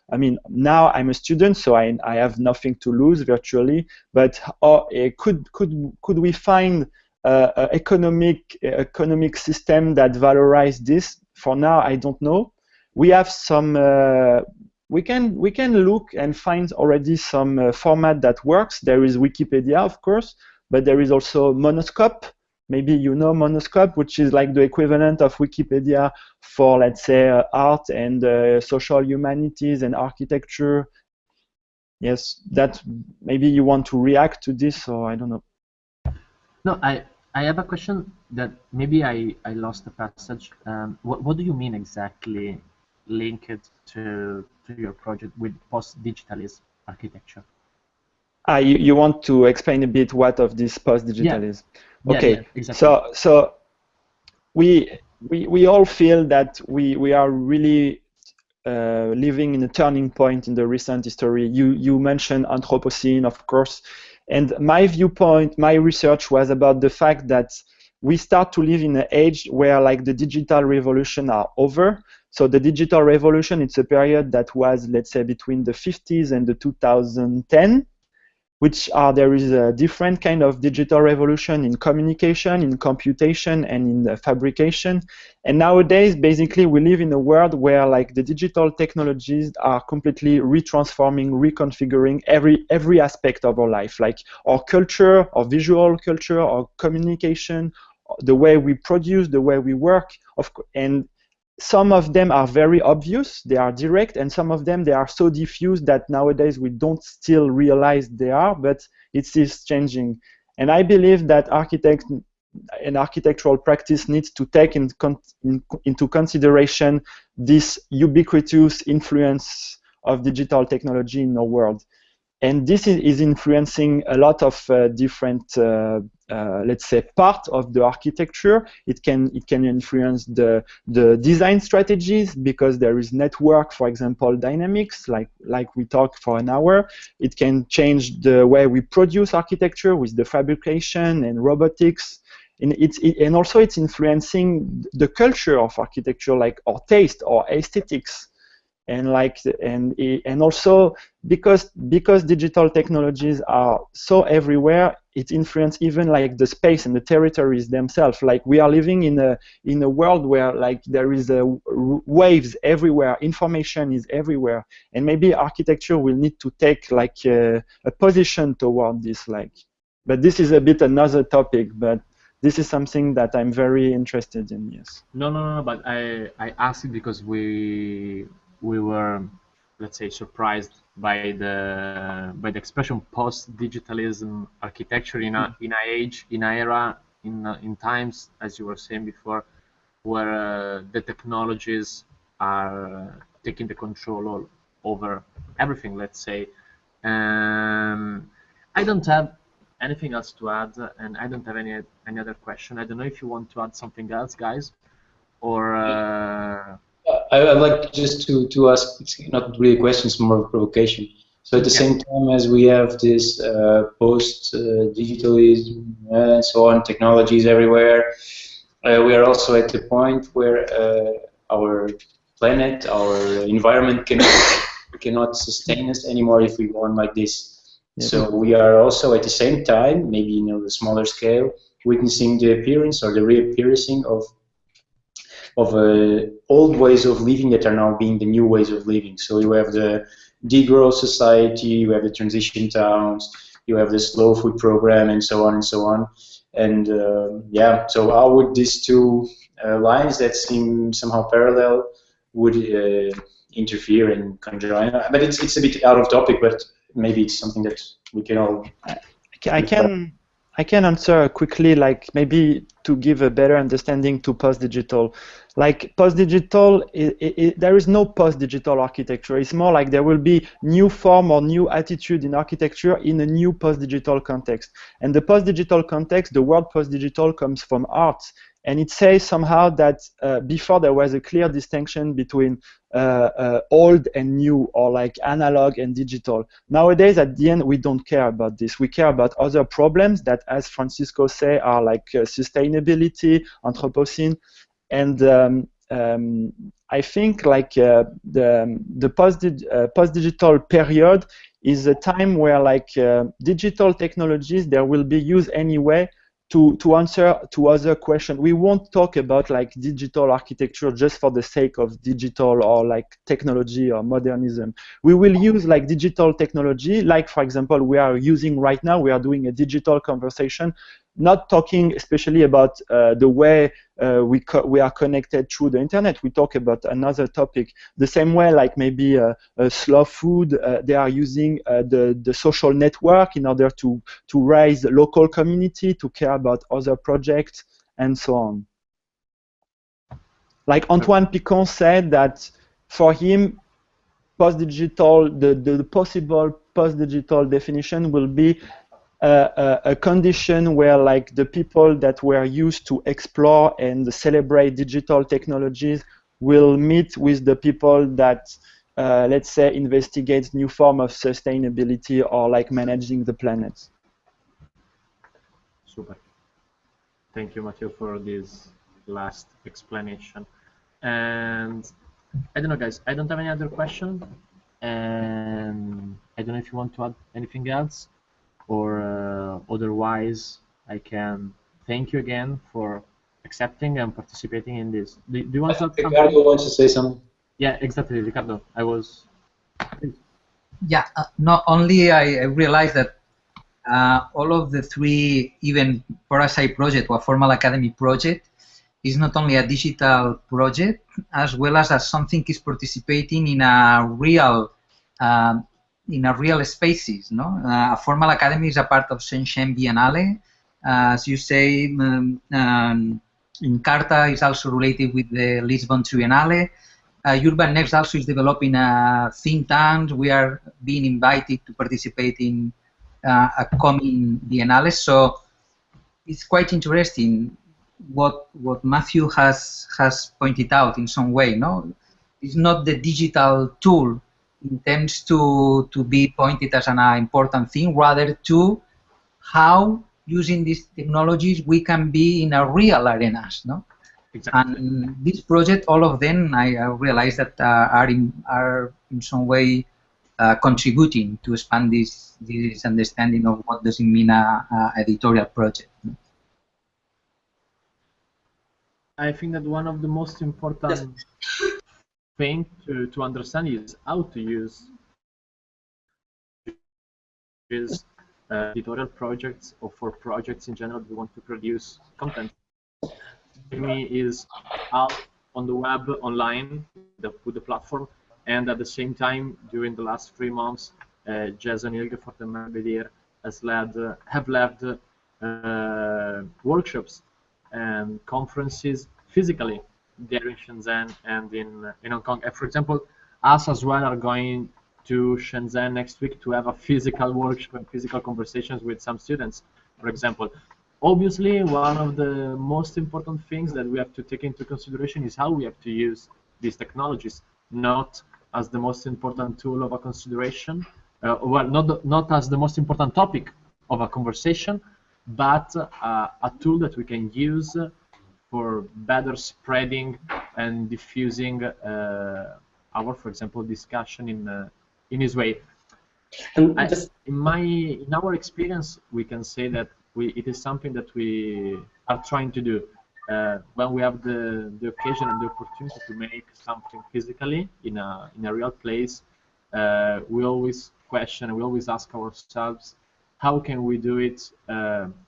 I mean, now I'm a student, so I have nothing to lose virtually. But could we find an economic system that valorizes this? For now, I don't know. We have some. We can look and find already some format that works. There is Wikipedia, of course. But there is also Monoscope. Maybe you know Monoscope, which is like the equivalent of Wikipedia for, let's say, art and social humanities and architecture. Yes, that maybe you want to react to this, or I don't know. No, I have a question that maybe I lost the passage. What do you mean exactly linked to your project with post-digitalist architecture? You want to explain a bit what of this post-digital is? Okay, yeah, exactly. So we all feel that we are really living in a turning point in the recent history. You mentioned Anthropocene, of course, and my viewpoint, my research was about the fact that we start to live in an age where like the digital revolution are over. So the digital revolution, it's a period that was, let's say, between the 50s and the 2010. There is a different kind of digital revolution in communication, in computation, and in fabrication. And nowadays, basically, we live in a world where like the digital technologies are completely retransforming, reconfiguring every aspect of our life, like our culture, our visual culture, our communication, the way we produce, the way we work, and some of them are very obvious, they are direct, and some of them, they are so diffuse that nowadays we don't still realize they are, but it is changing. And I believe that an architectural practice needs to take into consideration this ubiquitous influence of digital technology in our world. And this is influencing a lot of different, let's say, part of the architecture. It can influence the design strategies, because there is network, for example, dynamics, like we talked for an hour. It can change the way we produce architecture with the fabrication and robotics. And also it's influencing the culture of architecture, like our taste or aesthetics. And also because digital technologies are so everywhere, it influences even like the space and the territories themselves. Like we are living in a world where like there is waves everywhere, information is everywhere, and maybe architecture will need to take like a position toward this. But this is a bit another topic. But this is something that I'm very interested in. Yes. No. But I asked it because we were, let's say, surprised by the expression post-digitalism architecture in an age, in an era, in times, as you were saying before, where the technologies are taking the control over everything. Let's say, I don't have anything else to add, and I don't have any other question. I don't know if you want to add something else, guys, or. I'd like just to ask, it's not really a question, it's more of a provocation. So at the same time as we have this post-digitalism and so on, technologies everywhere, we are also at the point where our planet, our environment cannot sustain us anymore if we go on like this. Yeah. So we are also at the same time, maybe a smaller scale, witnessing the appearance or the reappearance of old ways of living that are now being the new ways of living. So you have the degrowth society, you have the transition towns, you have the slow food program, and so on and so on. And yeah, so how would these two lines that seem somehow parallel would interfere and conjoin? But it's a bit out of topic, but maybe it's something that we can all. I can answer quickly, like maybe to give a better understanding to post-digital. Like post-digital, there is no post-digital architecture. It's more like there will be new form or new attitude in architecture in a new post-digital context. And the post-digital context, the word post-digital comes from art. And it says somehow that before there was a clear distinction between old and new, or like analog and digital. Nowadays, at the end, we don't care about this. We care about other problems that, as Francisco say, are like sustainability, Anthropocene, and I think like the post-digital period is a time where like digital technologies, there will be used anyway to answer to other questions. We won't talk about like digital architecture just for the sake of digital or like technology or modernism. We will use like digital technology, like for example we are using right now. We are doing a digital conversation, not talking especially about the way we are connected through the internet. We talk about another topic. The same way, like maybe slow food, they are using the social network in order to raise local community, to care about other projects, and so on. Like Antoine Picon said that for him, post-digital, the possible post-digital definition will be a condition where like the people that were used to explore and celebrate digital technologies will meet with the people that let's say investigate new form of sustainability or like managing the planet. Super. Thank you, Mathieu, for this last explanation. And I don't know, guys, I don't have any other question, and I don't know if you want to add anything else. Or otherwise, I can thank you again for accepting and participating in this. Do you want to add something? Ricardo wants to say something. Yeah, exactly, Ricardo. I was. Yeah, not only I realized that all of the three, even Parasite project or Aformal Academy project, is not only a digital project, as well as something is participating in a real spaces, no? Aformal Academy is a part of Shenzhen Biennale. As you say, in Cartha is also related with the Lisbon Triennale. Urban Next also is developing a think tank. We are being invited to participate in a coming Biennale. So it's quite interesting what Mathieu has pointed out in some way. No, it's not the digital tool intends to be pointed as an important thing, rather to how using these technologies we can be in a real arenas, no? Exactly. And this project, all of them, I realize that are in some way contributing to expand this understanding of what does it mean a editorial project. I think that one of the most important thing to understand is how to use editorial projects, or for projects in general we want to produce content. Me is out on the web, online, with the platform, and at the same time, during the last 3 months, Jason Ilge for the Belvedere have led workshops and conferences physically there in Shenzhen and in Hong Kong. For example, us as well are going to Shenzhen next week to have a physical workshop and physical conversations with some students, for example. Obviously, one of the most important things that we have to take into consideration is how we have to use these technologies, not as the most important tool of a consideration, well, not as the most important topic of a conversation, but a tool that we can use for better spreading and diffusing our, for example, discussion in this way. In our experience, we can say that it is something that we are trying to do. When we have the occasion and the opportunity to make something physically in a real place, we always question, we always ask ourselves, how can we do it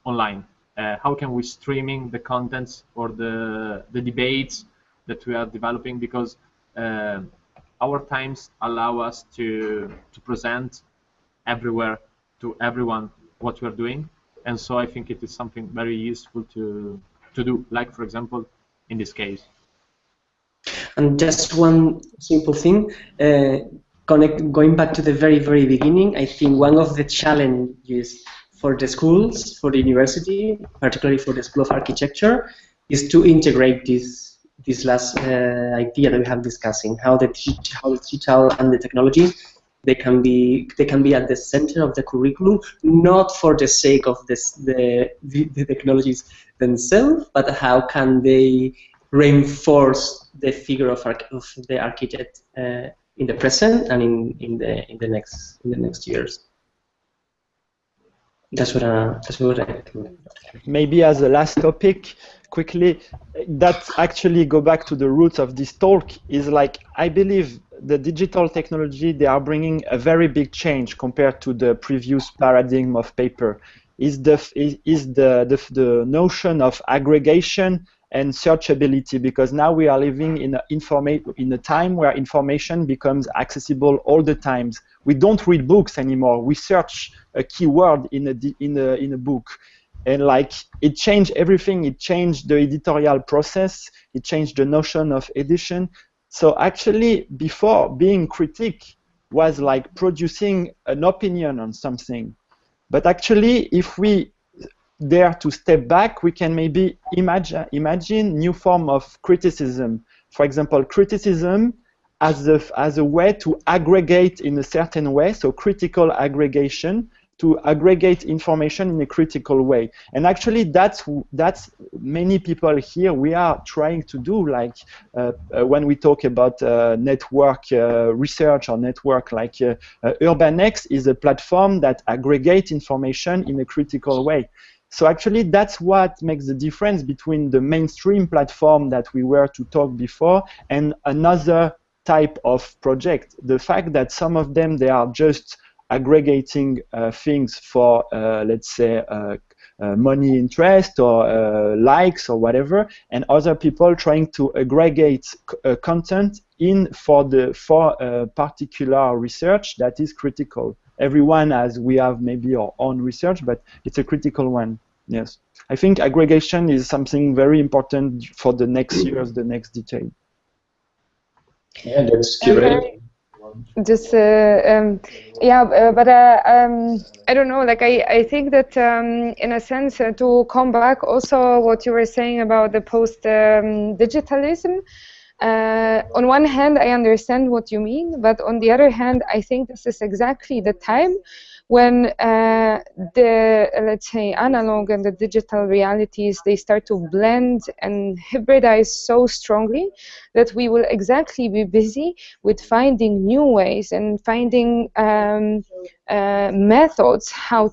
online? How can we streaming the contents or the debates that we are developing? Because our times allow us to present everywhere to everyone what we're doing, and so I think it is something very useful to do, like for example in this case. And just one simple thing, going back to the very beginning, I think one of the challenges for the schools, for the university, particularly for the School of Architecture, is to integrate this last idea that we have discussing, how the digital and the technology they can be at the center of the curriculum, not for the sake of the technologies themselves, but how can they reinforce the figure of the architect in the present and in the next years. That's what I think. Maybe as a last topic, quickly, that actually go back to the roots of this talk is like, I believe the digital technology, they are bringing a very big change compared to the previous paradigm of paper. Is the notion of aggregation and searchability, because now we are living in a time where information becomes accessible all the times. We don't read books anymore. We search a keyword in a book, and like it changed everything. It changed the editorial process. It changed the notion of edition. So actually, before, being critic was like producing an opinion on something. But actually, if we dare to step back, we can maybe imagine new form of criticism. For example, criticism as a way to aggregate in a certain way, so critical aggregation, to aggregate information in a critical way. And actually that's many people here we are trying to do, like when we talk about network research or network, like UrbanX is a platform that aggregates information in a critical way. So actually that's what makes the difference between the mainstream platform that we were to talk before and another type of project. The fact that some of them, they are just aggregating things for, let's say, money interest or likes or whatever, and other people trying to aggregate content for particular research that is critical. Everyone, as we have maybe our own research, but it's a critical one. Yes, I think aggregation is something very important for the next years, the next decade. Yeah, that's great. Just yeah, but I don't know, like I think that in a sense to come back also what you were saying about the post digitalism, on one hand I understand what you mean, but on the other hand I think this is exactly the time when the, let's say, analog and the digital realities, they start to blend and hybridize so strongly that we will exactly be busy with finding new ways and finding methods how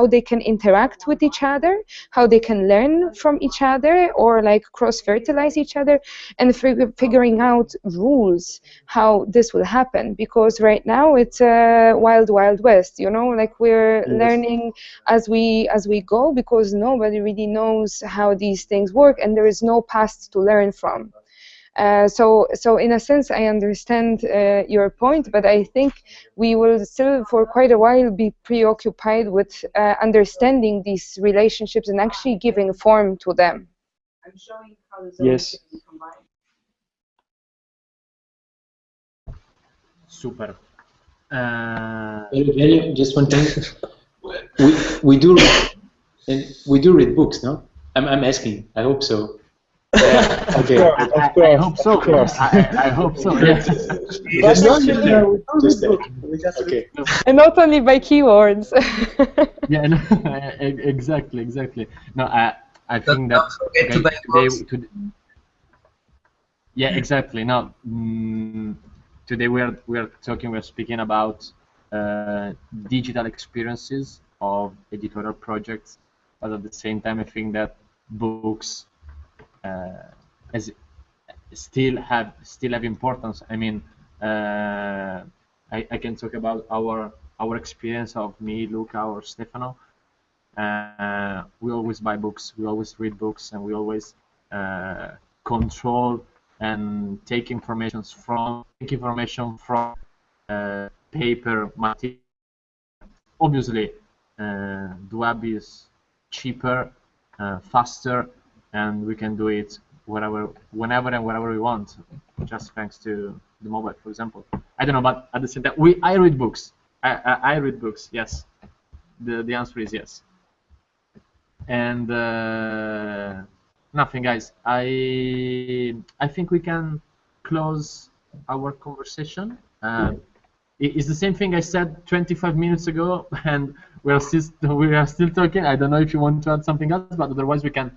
they can interact with each other, how they can learn from each other, or like cross-fertilize each other, and figuring out rules how this will happen. Because right now it's wild west, you know, like we're learning as we go, because nobody really knows how these things work and there is no past to learn from. So in a sense I understand your point, but I think we will still for quite a while be preoccupied with understanding these relationships and actually giving form to them. I'm showing how the yes. Can be combined. Super. Just one thing. we do read books, no? I'm asking. I hope so. Yeah. Okay. Of course. I hope so. Of course. I hope so. Yes. Okay. And not only by keywords. Yeah. No, exactly. No, I think that today. Yeah. Exactly. No. Today we're speaking about digital experiences of editorial projects, but at the same time, I think that books still have importance. I mean, I can talk about our experience of me, Luca, or Stefano. We always buy books, we always read books, and we always control and take information from paper material. Obviously, the web is cheaper, faster, and we can do it whenever and wherever we want, just thanks to the mobile, for example. I don't know, but at the same time, I read books. I read books. Yes, the answer is yes. And nothing, guys. I think we can close our conversation. It's the same thing I said 25 minutes ago, and we are still talking. I don't know if you want to add something else, but otherwise we can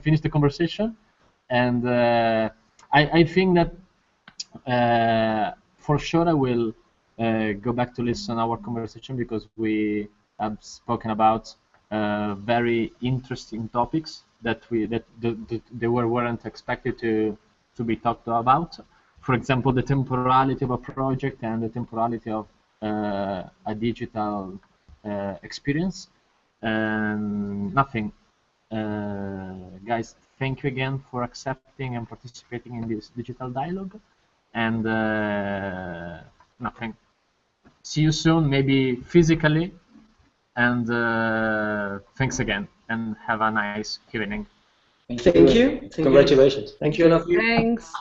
finish the conversation. And I think that for sure I will go back to listen our conversation, because we have spoken about very interesting topics that they weren't expected to be talked about. For example, the temporality of a project and the temporality of a digital experience. And nothing. Guys, thank you again for accepting and participating in this digital dialogue. And nothing. See you soon, maybe physically. And thanks again, and have a nice evening. Thank you. Congratulations. Thank you all of you. Thanks.